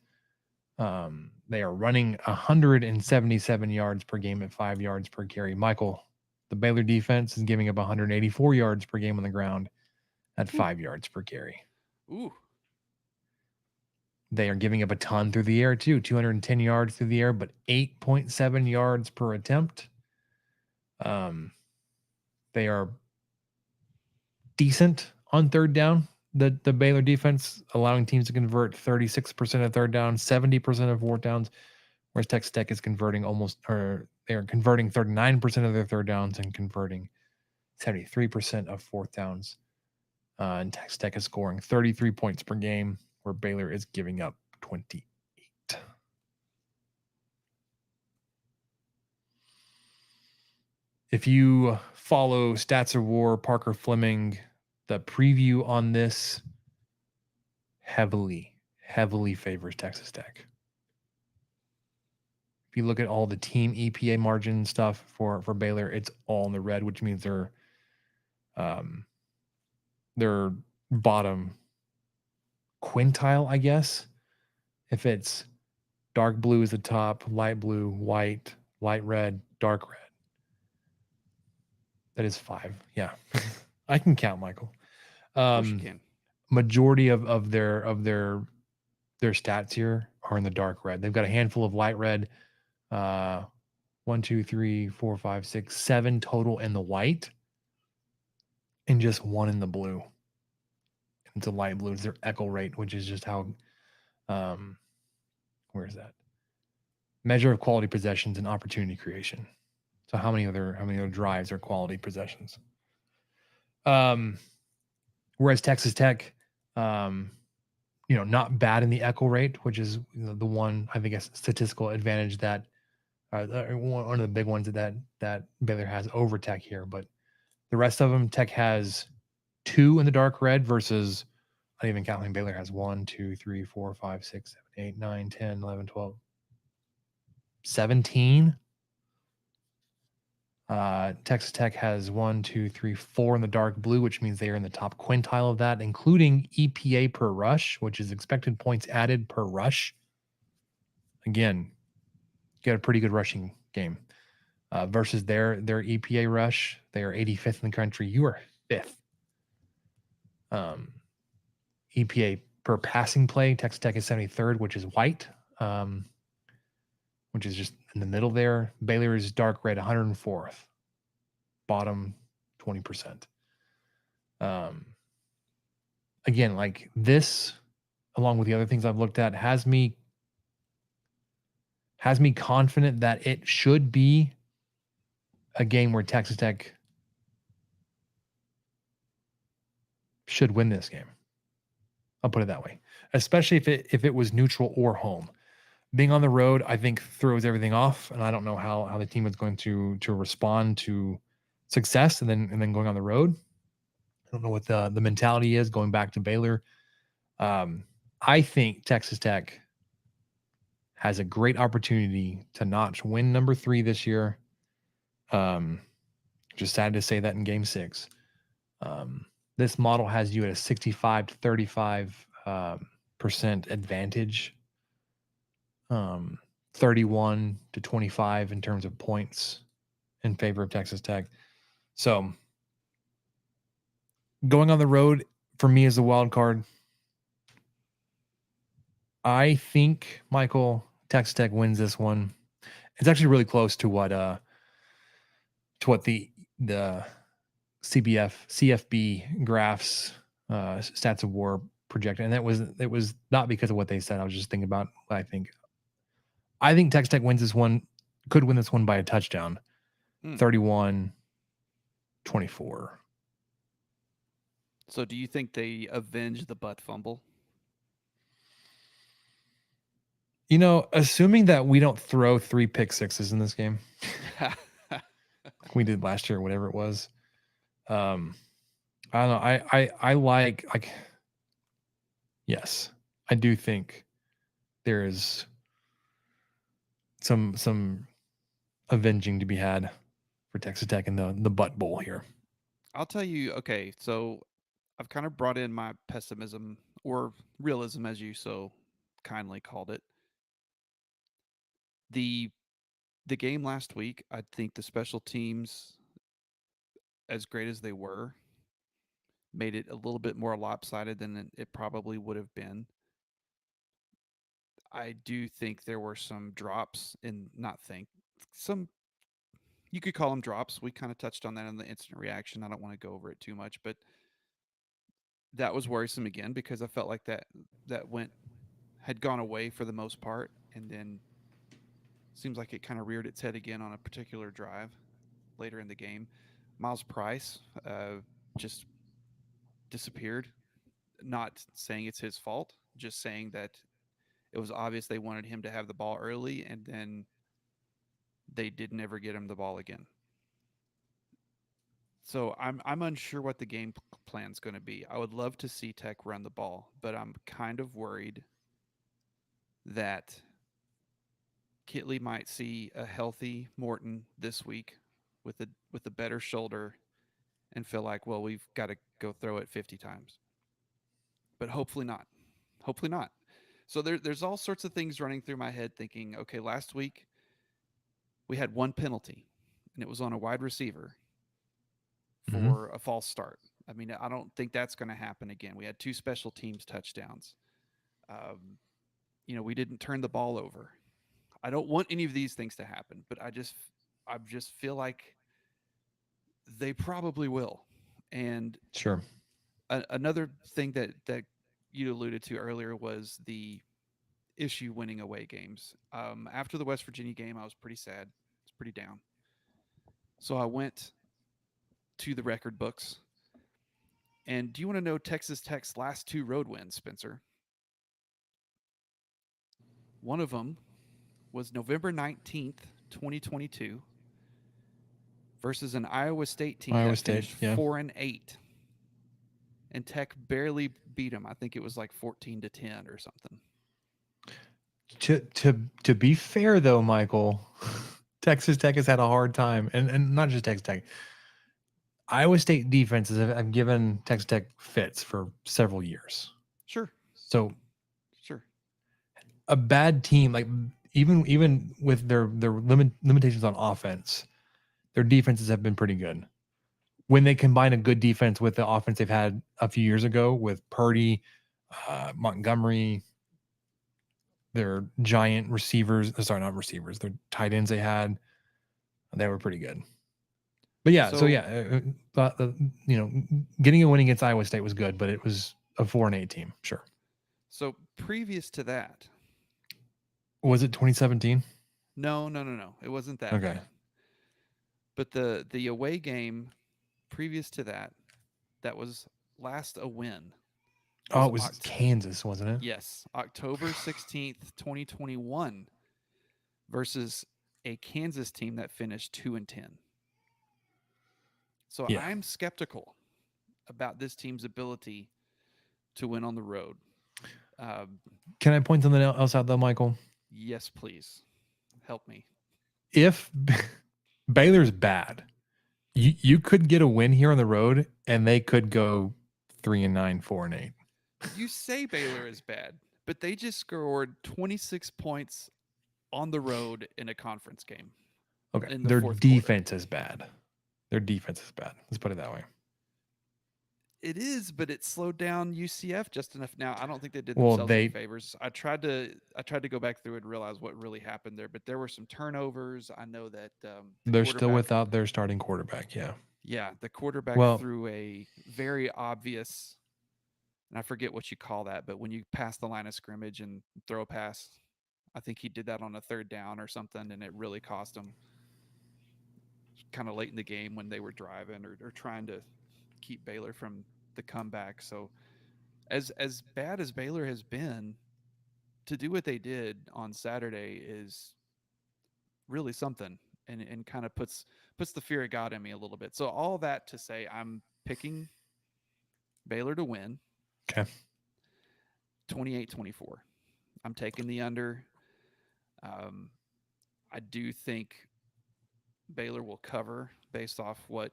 They are running 177 yards per game at 5 yards per carry. Michael, the Baylor defense is giving up 184 yards per game on the ground at 5 yards per carry. Ooh. They are giving up a ton through the air too, 210 yards through the air, but 8.7 yards per attempt. They are decent on third down. The Baylor defense allowing teams to convert 36% of third down, 70% of fourth downs, whereas Texas Tech is converting they are converting 39% of their third downs and converting 73% of fourth downs. And Texas Tech is scoring 33 points per game, where Baylor is giving up 28. If you follow Stats of War, Parker Fleming, the preview on this heavily favors Texas Tech. If you look at all the team EPA margin stuff for Baylor, it's all in the red, which means um, they're bottom quintile, I guess. If it's dark blue is the top, light blue, white, light red, dark red. That is 5. Yeah. I can count, Michael. Of course you can. Majority of their stats here are in the dark red. They've got a handful of light red. 1, 2, 3, 4, 5, 6, 7 total in the white, and just 1 in the blue. It's a light blue. It's their echo rate, which is just how where is that? Measure of quality possessions and opportunity creation. So how many other drives are quality possessions? Whereas Texas Tech, not bad in the echo rate, which is the one I think a statistical advantage that one of the big ones that Baylor has over Tech here. But the rest of them, Tech has 2 in the dark red versus, I don't even counting, Baylor has 1, 2, 3, 4, 5, 6, 7, 8, 9, 10, 11, 12, 17. Texas Tech has 1, 2, 3, 4 in the dark blue, which means they are in the top quintile of that, including EPA per rush, which is expected points added per rush. Again, got a pretty good rushing game. Versus their EPA rush, they are 85th in the country. You are 5th. EPA per passing play, Texas Tech is 73rd, which is white, which is just in the middle there. Baylor is dark red, 104th, bottom 20%. Again, like this, along with the other things I've looked at, has me confident that it should be a game where Texas Tech should win this game. I'll put it that way, especially if it was neutral or home. Being on the road, I think, throws everything off, and I don't know how the team is going to respond to success and then going on the road. I don't know what the mentality is going back to Baylor. I think Texas Tech has a great opportunity to notch win number 3 this year. Just sad to say that in Game 6. This model has you at a 65 to 35 percent advantage. 31 to 25 in terms of points in favor of Texas Tech. So going on the road for me is a wild card. I think, Michael, Texas Tech wins this one. It's actually really close to what the CFB graphs stats of war projected, and it was not because of what they said. I was just thinking about what I think. I think Texas Tech wins this one, could win this one by a touchdown. 31-24. So do you think they avenge the butt fumble? Assuming that we don't throw 3 pick sixes in this game, like we did last year, whatever it was. I don't know. I like yes, I do think there is some avenging to be had for Texas Tech in the butt bowl here. I'll tell you, okay, so I've kind of brought in my pessimism or realism, as you so kindly called it. The game last week, I think the special teams, as great as they were, made it a little bit more lopsided than it probably would have been. I do think there were some drops you could call them drops. We kind of touched on that in the instant reaction. I don't want to go over it too much, but that was worrisome again because I felt like that had gone away for the most part, and then seems like it kind of reared its head again on a particular drive later in the game. Miles Price just disappeared. Not saying it's his fault, just saying that it was obvious they wanted him to have the ball early, and then they did never get him the ball again. So I'm unsure what the game plan's going to be. I would love to see Tech run the ball, but I'm kind of worried that Kitley might see a healthy Morton this week with a better shoulder and feel like, well, we've got to go throw it 50 times. But hopefully not. Hopefully not. So there's all sorts of things running through my head thinking, okay, last week we had one penalty and it was on a wide receiver for a false start. I mean, I don't think that's going to happen again. We had 2 special teams touchdowns. We didn't turn the ball over. I don't want any of these things to happen, but I just feel like they probably will. And Sure. another thing that you alluded to earlier was the issue winning away games. After the West Virginia game, I was pretty sad. I was pretty down. So I went to the record books. And do you want to know Texas Tech's last 2 road wins, Spencer? One of them was November 19th, 2022 versus an Iowa State team that finished 4-8. And Tech barely beat them. I think it was like 14-10 or something. To be fair though, Michael, Texas Tech has had a hard time, and not just Texas Tech. Iowa State defenses have given Texas Tech fits for several years. Sure. So sure. A bad team, like even with their limitations on offense, their defenses have been pretty good. When they combine a good defense with the offense they've had a few years ago with Purdy, Montgomery, their giant receivers, sorry, not receivers, their tight ends they were pretty good. But yeah, getting a win against Iowa State was good, but it was a 4-8 team, sure. So previous to that, was it 2017? No. It wasn't that. Okay. Bad. But the away game previous to that was last a win. It was Kansas, wasn't it? Yes, October 16th, 2021 versus a Kansas team that finished 2-10. So yeah. I'm skeptical about this team's ability to win on the road. Can I point something else out though, Michael? Yes, please. Help me. If Baylor's bad, you could get a win here on the road and they could go 3-9, 4-8. You say Baylor is bad, but they just scored 26 points on the road in a conference game. Okay. Their defense is bad. Their defense is bad. Let's put it that way. It is, but it slowed down UCF just enough. Now, I don't think they did themselves any favors. I tried to go back through and realize what really happened there, but there were some turnovers. I know that they're still without their starting quarterback. Yeah. Yeah, the quarterback threw a very obvious, and I forget what you call that, but when you pass the line of scrimmage and throw a pass, I think he did that on a 3rd down or something, and it really cost him. Kind of late in the game when they were driving or trying to keep Baylor from the comeback. So as bad as Baylor has been, to do what they did on Saturday is really something, and kind of puts the fear of God in me a little bit. So all that to say, I'm picking Baylor to win. Okay. 28-24. I'm taking the under. I do think Baylor will cover based off what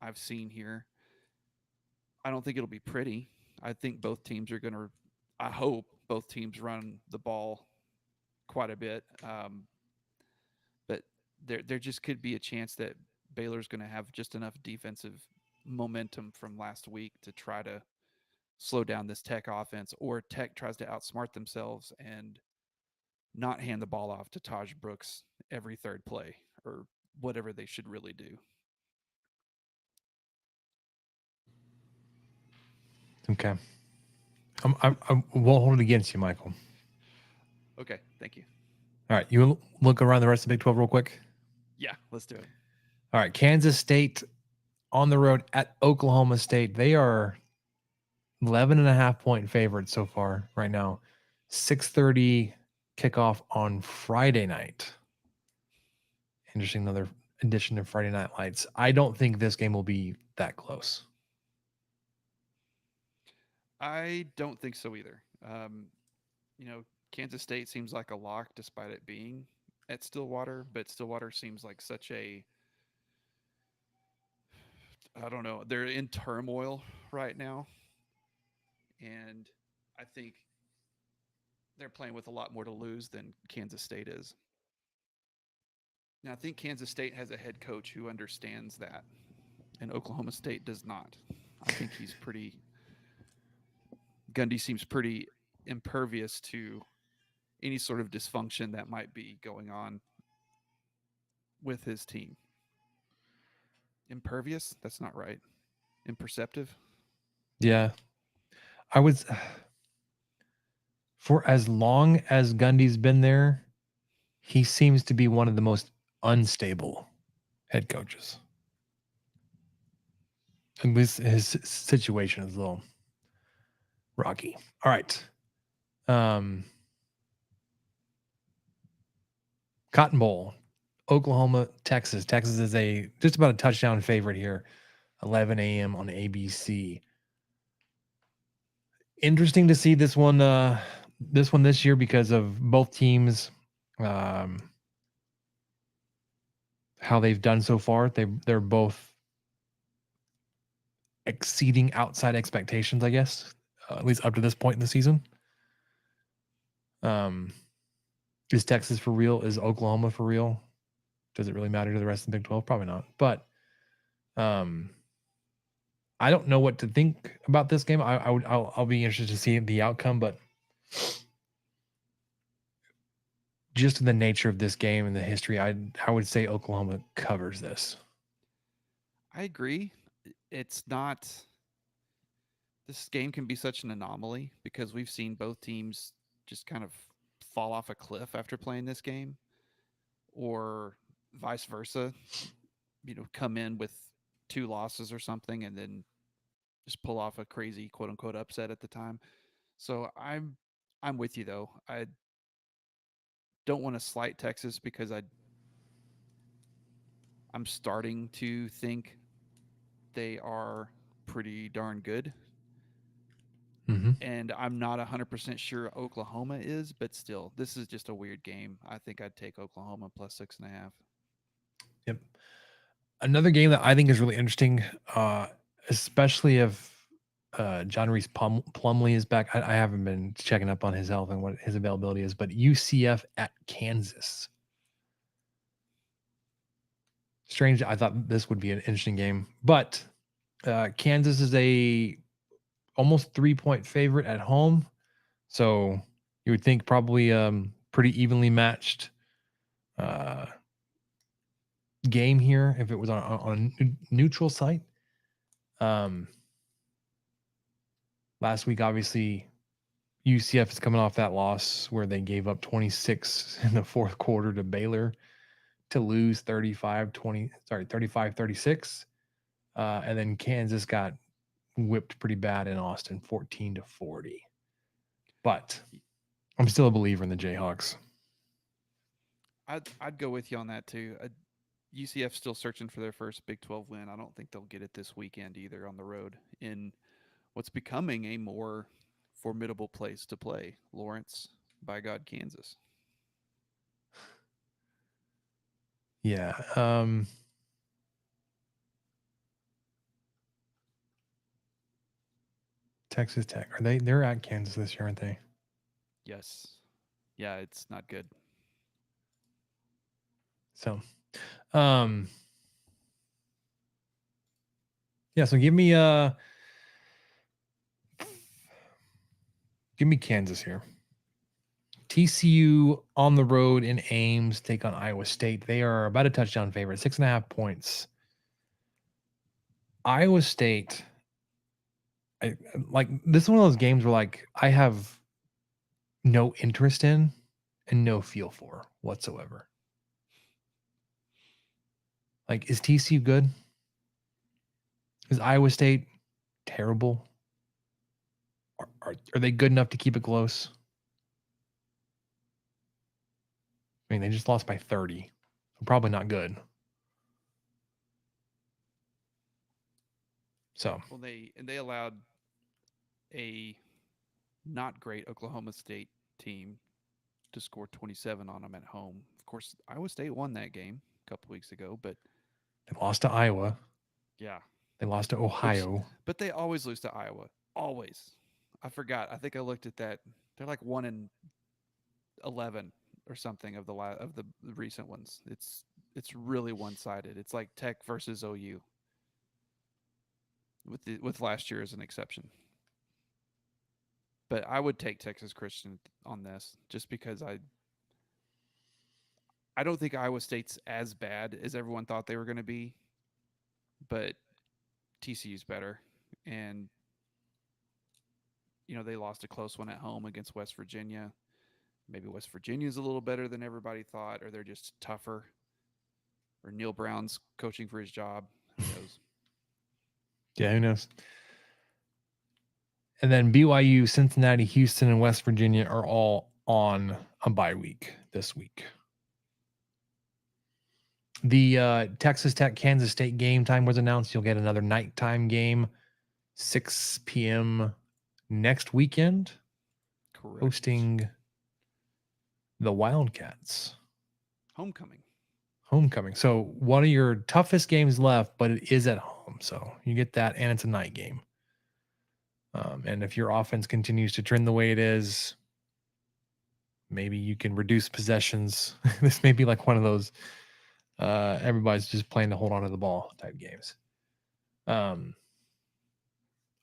I've seen here. I don't think it'll be pretty. I think both teams are going to, I hope both teams run the ball quite a bit. But there just could be a chance that Baylor's going to have just enough defensive momentum from last week to try to slow down this Tech offense, or Tech tries to outsmart themselves and not hand the ball off to Taj Brooks every 3rd play, or whatever they should really do. Okay. I won't hold it against you, Michael. Okay, thank you. All right, you look around the rest of the Big 12 real quick? Yeah, let's do it. All right, Kansas State on the road at Oklahoma State. They are 11.5-point favorites so far right now. 6:30 kickoff on Friday night. Interesting, another edition of Friday Night Lights. I don't think this game will be that close. I don't think so either. Kansas State seems like a lock despite it being at Stillwater, but Stillwater seems like such a, I don't know, they're in turmoil right now. And I think they're playing with a lot more to lose than Kansas State is. Now, I think Kansas State has a head coach who understands that, and Oklahoma State does not. I think Gundy seems pretty impervious to any sort of dysfunction that might be going on with his team. Impervious? That's not right. Imperceptive? Yeah. I was for as long as Gundy's been there, he seems to be one of the most unstable head coaches. At least his situation is a little rocky. All right. Cotton Bowl, Oklahoma, Texas. Texas is just about a touchdown favorite here. 11 a.m. on ABC. Interesting to see this one this year because of both teams, how they've done so far. They're both exceeding outside expectations, I guess, at least up to this point in the season. Is Texas for real? Is Oklahoma for real? Does it really matter to the rest of the Big 12? Probably not. But I don't know what to think about this game. I'll be interested to see the outcome, but just the nature of this game and the history, I would say Oklahoma covers this. I agree. It's not. This game can be such an anomaly because we've seen both teams just kind of fall off a cliff after playing this game, or vice versa. Come in with 2 losses or something, and then just pull off a crazy quote unquote upset at the time. So I'm with you though. I don't want to slight Texas because I'm starting to think they are pretty darn good. Mm-hmm. And I'm not 100% sure Oklahoma is, but still, this is just a weird game. I think I'd take Oklahoma plus 6.5. Yep. Another game that I think is really interesting, especially if John Reese Plumlee is back. I haven't been checking up on his health and what his availability is, but UCF at Kansas. Strange. I thought this would be an interesting game, but Kansas is a almost 3-point favorite at home, so you would think probably pretty evenly matched game here if it was on a neutral site. Last week, obviously, UCF is coming off that loss where they gave up 26 in the fourth quarter to Baylor to lose 35-36. And then Kansas got whipped pretty bad in Austin, 14-40. But I'm still a believer in the Jayhawks. I'd go with you on that too. UCF still searching for their first Big 12 win. I don't think they'll get it this weekend either on the road in what's becoming a more formidable place to play, Lawrence, by God, Kansas. Yeah. Texas Tech. They're at Kansas this year, aren't they? Yes. Yeah, it's not good. So, yeah, so give me Kansas here. TCU on the road in Ames take on Iowa State. They are about a touchdown favorite, 6.5 points. Iowa State, this is one of those games where I have no interest in and no feel for whatsoever. Is TCU good? Is Iowa State terrible? Are they good enough to keep it close? I mean, they just lost by 30. Probably not good. So Well, they allowed a not great Oklahoma State team to score 27 on them at home. Of course, Iowa State won that game a couple weeks ago, but they lost to Iowa. yeah, They lost to which Ohio. but they always lose to Iowa. Always. I forgot. I think I looked at that. They're like 1-11 or something of the recent ones. It's really one-sided. It's like Tech versus OU with last year as an exception. But I would take Texas Christian on this just because I don't think Iowa State's as bad as everyone thought they were going to be, but TCU's better. And they lost a close one at home against West Virginia. Maybe West Virginia's a little better than everybody thought, or they're just tougher. Or Neil Brown's coaching for his job. Who knows? Yeah, who knows? And then BYU, Cincinnati, Houston, and West Virginia are all on a bye week this week. The Texas Tech Kansas State game time was announced. You'll get another nighttime game, 6 p.m. next weekend. Correct. Hosting the Wildcats. Homecoming. So one of your toughest games left, but it is at home. So you get that, and it's a night game. And if your offense continues to trend the way it is, maybe you can reduce possessions. This may be like one of those everybody's just playing to hold on to the ball type games. All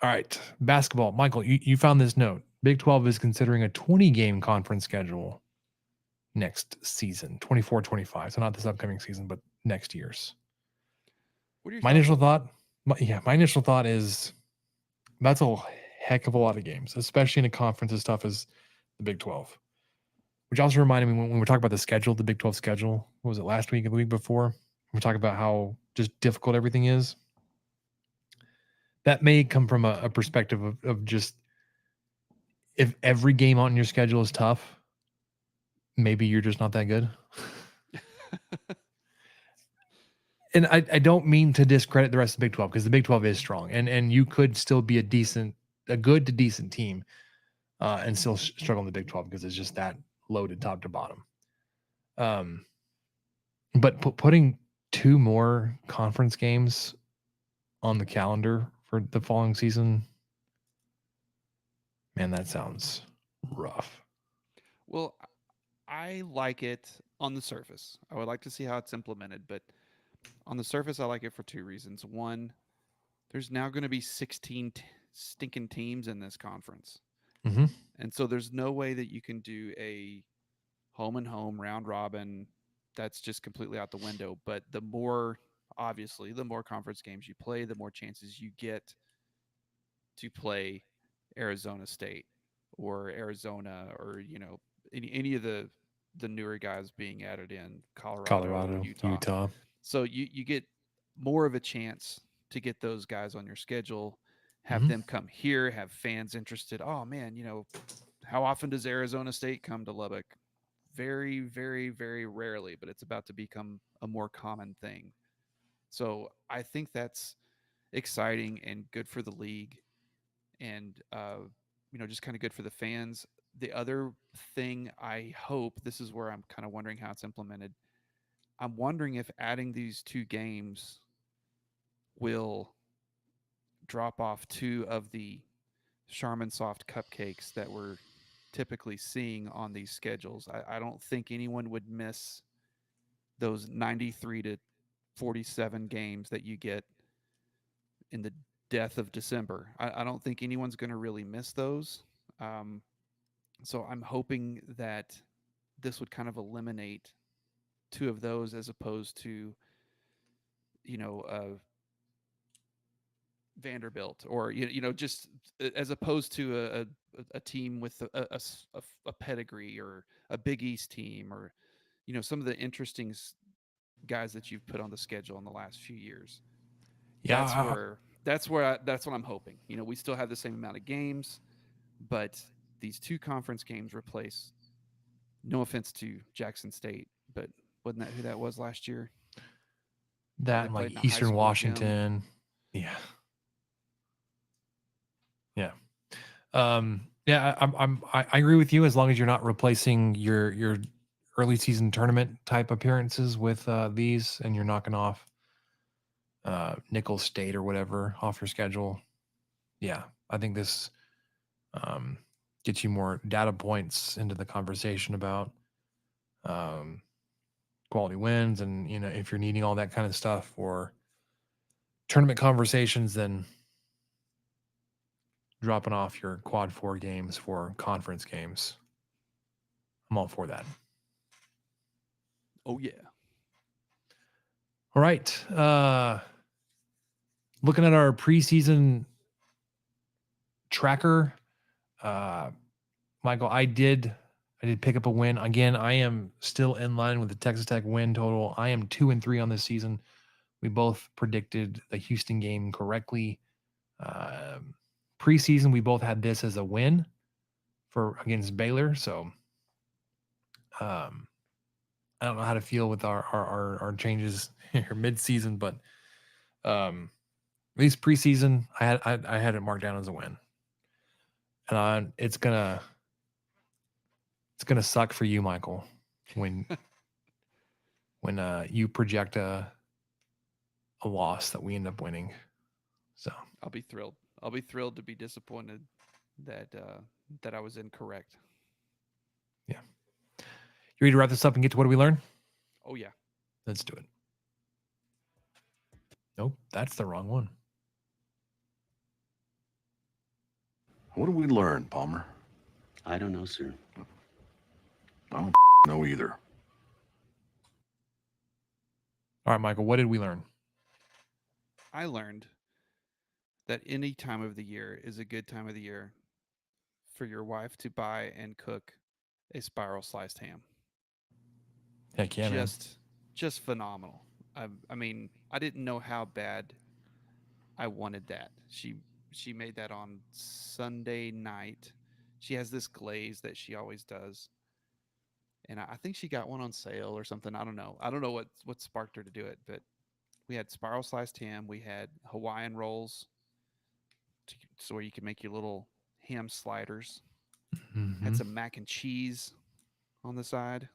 right, basketball. Michael, you found this note. Big 12 is considering a 20-game conference schedule next season, 24-25. So not this upcoming season, but next year's. What are your My initial thought is that's a heck of a lot of games, especially in a conference as tough as the Big 12. Which also reminded me when we talk about the schedule, the Big 12 schedule, what was it, last week or the week before? We talk about how just difficult everything is. That may come from a perspective of just if every game on your schedule is tough, maybe you're just not that good. And I don't mean to discredit the rest of the Big 12 because the Big 12 is strong and you could still be a good to decent team and still struggle in the Big 12 because it's just that loaded top to bottom. But putting 2 more conference games on the calendar for the following season, man, that sounds rough. Well, I like it on the surface. I would like to see how it's implemented, but on the surface, I like it for 2 reasons. One, there's now going to be 16 stinking teams in this conference. Mm-hmm. And so there's no way that you can do a home and home round robin. That's just completely out the window. But the more conference games you play, the more chances you get to play Arizona State or Arizona or, any of the newer guys being added in, Colorado, Utah. So you get more of a chance to get those guys on your schedule, have them come here, have fans interested. Oh man, how often does Arizona State come to Lubbock? Very, very, very rarely, but it's about to become a more common thing. So I think that's exciting and good for the league, and just kind of good for the fans. The other thing I hope, this is where I'm kind of wondering how it's implemented. I'm wondering if adding these 2 games will drop off 2 of the Charmin Soft cupcakes that we're typically seeing on these schedules. I don't think anyone would miss those 93 to 47 games that you get in the death of December. I don't think anyone's going to really miss those. So I'm hoping that this would kind of eliminate 2 of those as opposed to, Vanderbilt or, just as opposed to a team with a pedigree or a Big East team or, some of the interesting guys that you've put on the schedule in the last few years. Yeah. That's what I'm hoping. We still have the same amount of games, but these 2 conference games replace, no offense to Jackson State, but wasn't that who that was last year? That and like Eastern Washington. Yeah. Yeah, I agree with you as long as you're not replacing your early season tournament type appearances with these, and you're knocking off Nicholls State or whatever off your schedule. Yeah, I think this gets you more data points into the conversation about quality wins, and if you're needing all that kind of stuff for tournament conversations, then dropping off your quad 4 games for conference games. I'm all for that. Oh yeah. All right. Looking at our preseason tracker, Michael, I did pick up a win. Again, I am still in line with the Texas Tech win total. I am 2-3 on this season. We both predicted the Houston game correctly. Preseason, we both had this as a win for against Baylor. So I don't know how to feel with our changes here mid-season, but at least preseason, I had it marked down as a win, and it's gonna suck for you, Michael, when you project a loss that we end up winning. So I'll be thrilled. I'll be thrilled to be disappointed that that I was incorrect. yeah, you ready to wrap this up and get to what do we learn? Oh yeah. Let's do it. Nope, that's the wrong one. What do we learn, Palmer? I don't know, sir. I don't know either. All right, Michael, what did we learn? I learned that any time of the year is a good time of the year for your wife to buy and cook a spiral sliced ham. Heck yeah, man. Just phenomenal. I mean, I didn't know how bad I wanted that. She made that on Sunday night. She has this glaze that she always does, and I think she got one on sale or something. I don't know. I don't know what sparked her to do it, but we had spiral sliced ham. We had Hawaiian rolls, so where you can make your little ham sliders. Mm-hmm. Had some mac and cheese on the side.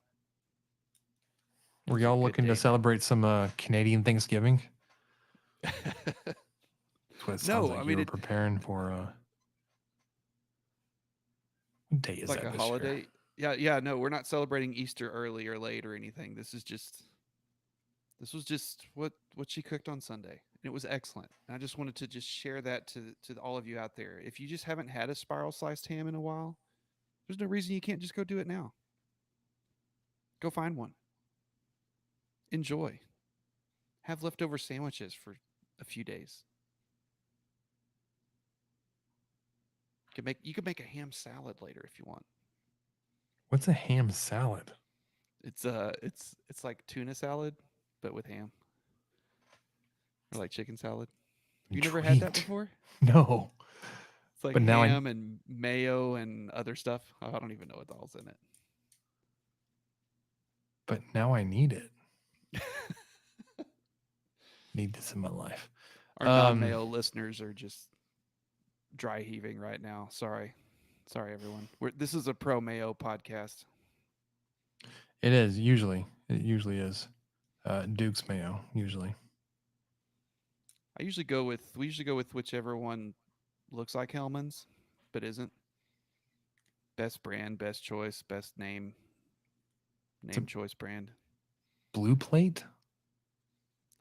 Were y'all looking to celebrate some Canadian Thanksgiving? That's what it sounds like you were preparing for. What day is like that a this holiday. year? Yeah. No, we're not celebrating Easter early or late or anything. This was just what she cooked on Sunday, and it was excellent. And I just wanted to just share that to all of you out there. If you just haven't had a spiral sliced ham in a while, there's no reason you can't just go do it now. Go find one. Enjoy. Have leftover sandwiches for a few days. You could make a ham salad later if you want. What's a ham salad? It's like tuna salad, but with ham. Or like chicken salad. You never had that before? No. It's like ham and mayo and other stuff. Oh, I don't even know what the hell's in it. But now I need it. Need this in my life. Our non-mayo listeners are just dry heaving right now. Sorry, everyone. This is a pro mayo podcast. It is usually. It usually is. Duke's mayo usually. We usually go with whichever one looks like Hellman's, but isn't. Best brand, best choice, best name choice brand. Blue Plate?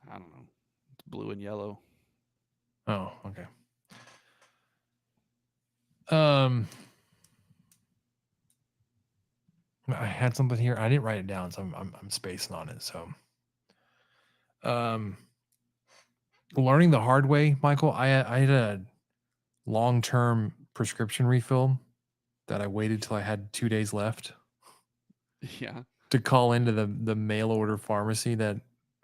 I don't know. It's blue and yellow. Oh, okay. I had something here. I didn't write it down, so I'm spacing on it. So, learning the hard way, Michael. I had a long-term prescription refill that I waited till I had 2 days left. Yeah. To call into the mail order pharmacy that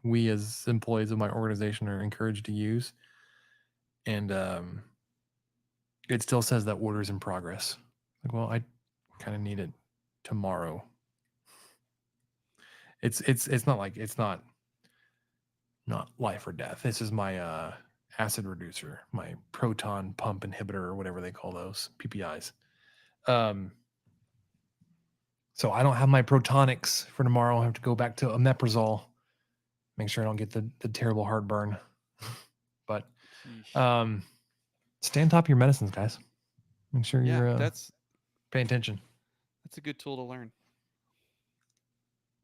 we as employees of my organization are encouraged to use, and it still says that order's in progress. Like, well, I kind of need it tomorrow. It's not like it's not life or death. This is my acid reducer, my proton pump inhibitor, or whatever they call those PPIs. So I don't have my protonics for tomorrow. I have to go back to omeprazole. Make sure I don't get the terrible heartburn. But Sheesh. stay on top of your medicines, guys. Make sure Yeah, you're that's paying attention. a good tool to learn.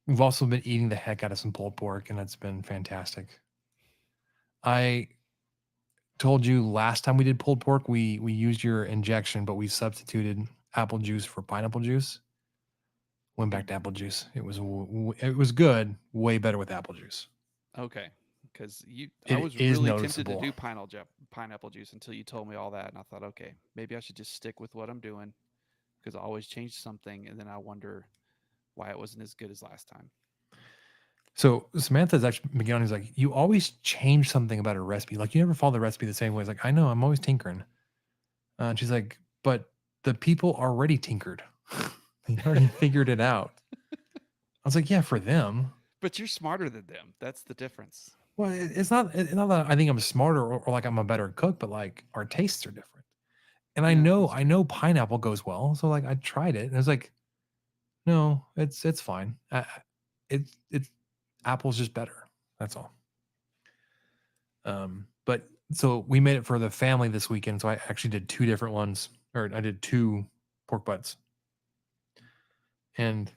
We've also been eating the heck out of some pulled pork, and it's been fantastic. I told you last time we did pulled pork, we used your injection, but we substituted apple juice for pineapple juice. Went back to apple juice. It was good, way better with apple juice. Okay, because It I was is really tempted to noticeable. do pineapple juice until you told me all that, and I thought, okay, maybe I should just stick with what I'm doing because I always change something, and then I wonder why it wasn't as good as last time. So Samantha's actually beginning. He's like, you always change something about a recipe. Like you never follow the recipe the same way. It's like, I know, I'm always tinkering. And she's like, but the people already tinkered. They already figured it out. I was like, yeah, for them. But you're smarter than them. That's the difference. Well, it's not that I think I'm smarter or like I'm a better cook, but like our tastes are different. And I Yeah, know that's true. pineapple goes well. So like I tried it and I was like, no, it's fine. It's apple's just better. That's all. But so we made it for the family this weekend. So I actually did two different ones, or I did two pork butts. And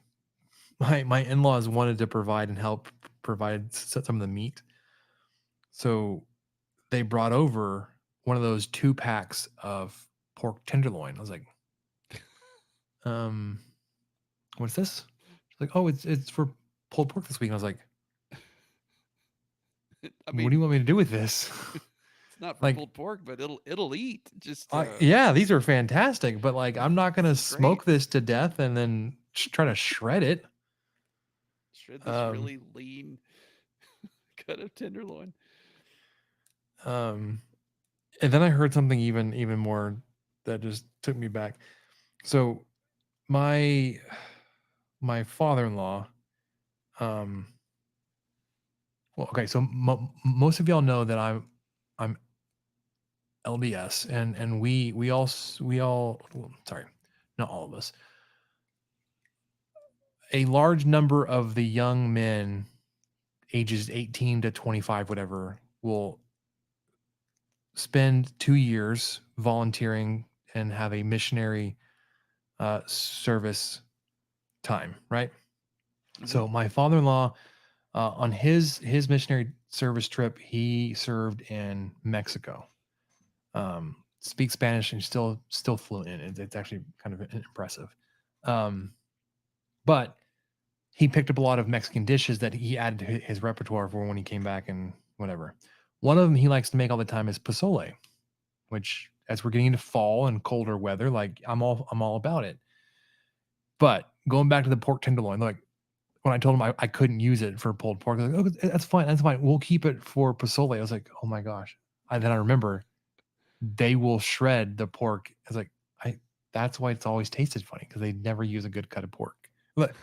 my in-laws wanted to provide and help provide some of the meat. So they brought over one of those 2 packs of pork tenderloin. I was like, what's this? She's like, oh, it's for pulled pork this week. And I was like, I what mean, do you want me to do with this? it's not for like, pulled pork, but it'll eat. Just yeah, these are fantastic, but like, I'm not gonna this is smoke great. this to death and then try to shred it. Shred this really lean cut of tenderloin. And then I heard something even more that just took me back. So my father-in-law, well, okay, so most of y'all know that I'm LDS, and we all sorry, not all of us. A large number of the young men, ages 18 to 25, whatever, will spend 2 years volunteering and have a missionary service time, right? Mhm. So my father-in-law, on his missionary service trip, he served in Mexico. Speaks Spanish and still fluent in it. It's actually kind of impressive. But he picked up a lot of Mexican dishes that he added to his repertoire for when he came back and whatever. One of them he likes to make all the time is pozole, which as we're getting into fall and colder weather, like I'm all about it. But going back to the pork tenderloin, like when I told him I couldn't use it for pulled pork, like, oh, that's fine. We'll keep it for pozole. I was like, oh my gosh. And then I remember they will shred the pork. I was like, that's why it's always tasted funny, because they never use a good cut of pork. Look,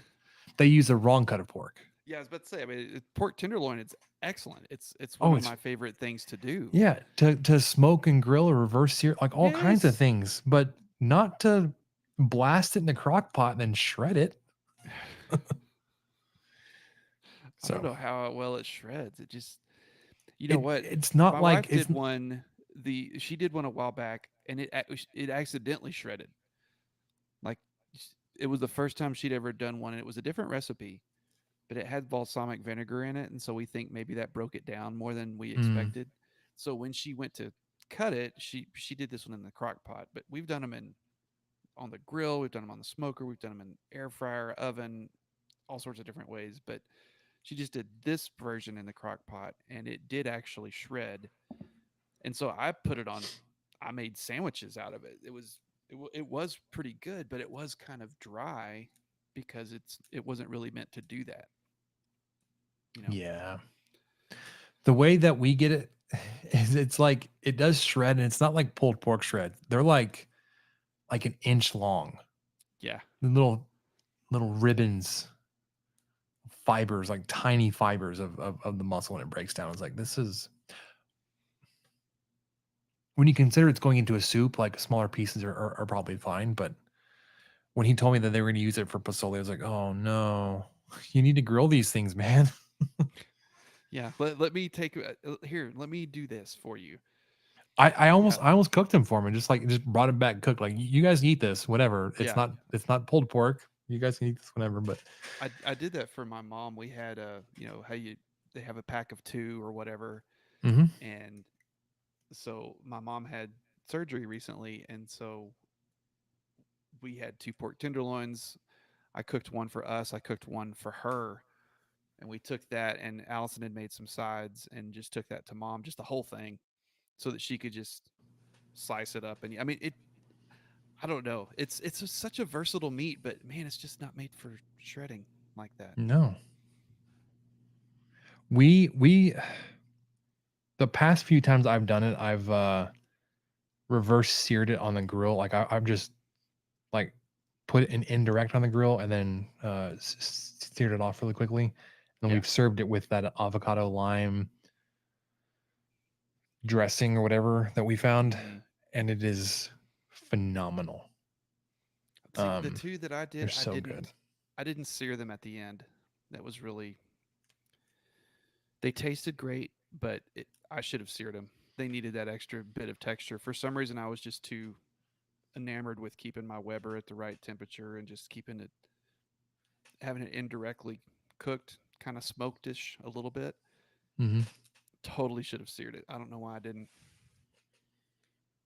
they use the wrong cut of pork. Yeah, I was about to say. I mean, pork tenderloin. It's excellent. It's Oh, one of it's my favorite things to do. yeah, to smoke and grill or reverse sear, like all kinds of Yes. things, but not to blast it in the crock pot and then shred it. I don't So know how well it shreds. It just, you know what? it's not My like wife did one. She did one a while back, and it accidentally shredded. Like it was the first time she'd ever done one, and it was a different recipe, but it had balsamic vinegar in it, and so we think maybe that broke it down more than we expected. So when she went to cut it, she did this one in the crock pot, but we've done them on the grill, we've done them on the smoker, we've done them in air fryer, oven, all sorts of different ways, but she just did this version in the crock pot and it did actually shred. And so I put it on, I made sandwiches out of it. It was pretty good, but it was kind of dry because it wasn't really meant to do that. You know? Yeah. The way that we get it is it's like it does shred, and it's not like pulled pork shred. They're like an inch long. Yeah. Little ribbons, fibers, like tiny fibers of the muscle when it breaks down. It's like, this is when you consider it's going into a soup, like smaller pieces are probably fine. But when he told me that they were going to use it for pozole, I was like, oh no, you need to grill these things, man. Yeah, let me take here. Let me do this for you. I almost Yeah. I almost cooked him for him and just brought him back cooked. Like, you guys eat this, whatever. It's Yeah. not pulled pork. You guys can eat this whenever. But I did that for my mom. We had how they have a pack of 2 or whatever, mhm. and so my mom had surgery recently, and so we had 2 pork tenderloins. I cooked one for us. I cooked one for her, and we took that. And Allison had made some sides, and just took that to mom, just the whole thing, so that she could just slice it up. And I mean, it. I don't know. It's such a versatile meat, but man, it's just not made for shredding like that. No, we the past few times I've done it, I've reverse seared it on the grill. Like, I've just like put an indirect on the grill and then seared it off really quickly. And Yeah. we've served it with that avocado lime dressing or whatever that we found, Mhm. and it is phenomenal. See, the 2 that I They're did, so good. I didn't sear them at the end. That was really. They tasted great, but I should have seared them. They needed that extra bit of texture. For some reason, I was just too enamored with keeping my Weber at the right temperature and just having it indirectly cooked, kind of smokeddish a little bit. Mm-hmm. Totally should have seared it. I don't know why I didn't,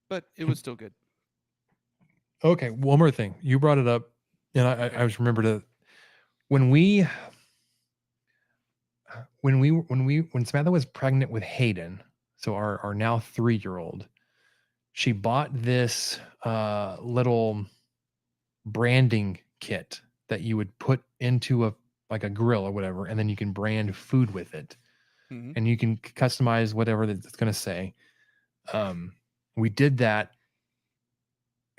but it was still good. Okay, one more thing. You brought it up, and I just remembered it when when Samantha was pregnant with Hayden, so our now 3-year-old, she bought this little branding kit that you would put into a grill or whatever, and then you can brand food with it, Mm-hmm. and you can customize whatever it's going to say. We did that,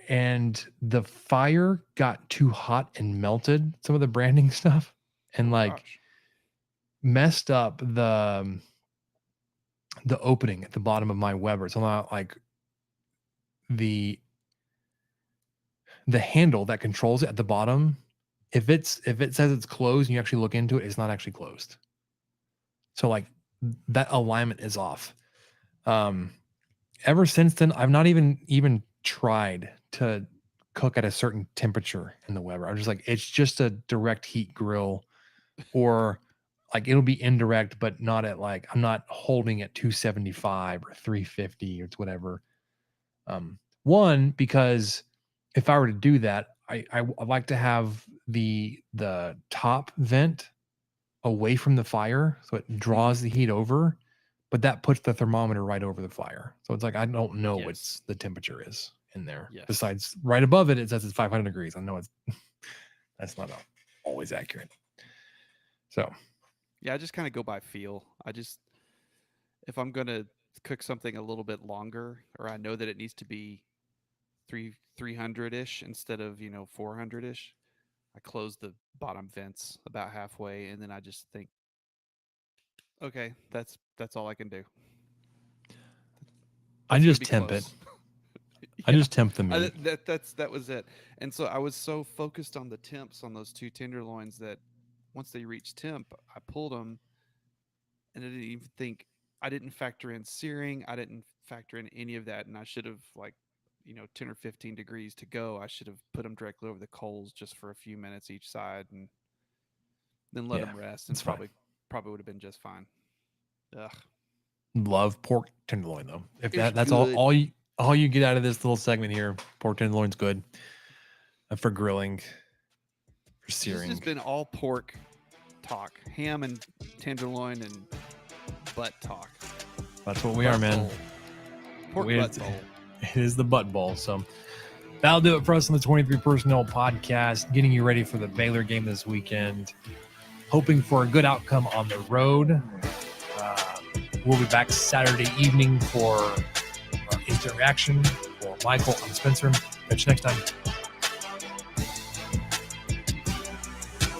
and the fire got too hot and melted some of the branding stuff, and Gosh. messed up the opening at the bottom of my Weber. So not like the handle that controls it at the bottom. If it says it's closed and you actually look into it, it's not actually closed. So like that alignment is off. Ever since then, I've not even tried to cook at a certain temperature in the Weber. I'm just like, it's just a direct heat grill, or like it'll be indirect, but not at I'm not holding at 275 or 350 or it's whatever. One, because if I were to do that, I like to have the top vent away from the fire so it draws the heat over, but that puts the thermometer right over the fire. So it's like, I don't know what Yes. the temperature is in there. Yes. Besides, right above it, it says it's 500 degrees. I know it's that's not always accurate. So Yeah, I just kind of go by feel. If I'm gonna cook something a little bit longer, or I know that it needs to be 300-ish instead of 400-ish, I close the bottom vents about halfway, and then I just think, okay, that's all I can do. I just temp it. I just temp the meat. That was it. And so I was so focused on the temps on those 2 tenderloins that once they reached temp, I pulled them, and I didn't factor in searing. I didn't factor in any of that, and I should have 10 or 15 degrees to go. I should have put them directly over the coals just for a few minutes each side, and then let them rest, and probably would have been just fine. Ugh. Love pork tenderloin though. If It's that's good. all you get out of this little segment here, pork tenderloin's good for grilling, for This searing. has been all pork talk, ham and tenderloin and butt talk. That's what we are, man. Bowl. Pork butt bowl. It is the butt bowl. So that'll do it for us on the 23 Personnel Podcast, getting you ready for the Baylor game this weekend. Hoping for a good outcome on the road. We'll be back Saturday evening for our instant reaction. For Michael, I'm Spencer. Catch you next time.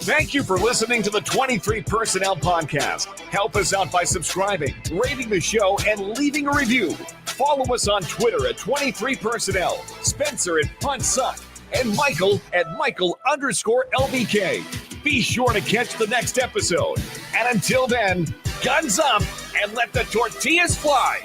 Thank you for listening to the 23 Personnel Podcast. Help us out by subscribing, rating the show, and leaving a review. Follow us on Twitter at 23personnel, Spencer at Punt Suck, and Michael at Michael_LBK. Be sure to catch the next episode. And until then, guns up and let the tortillas fly.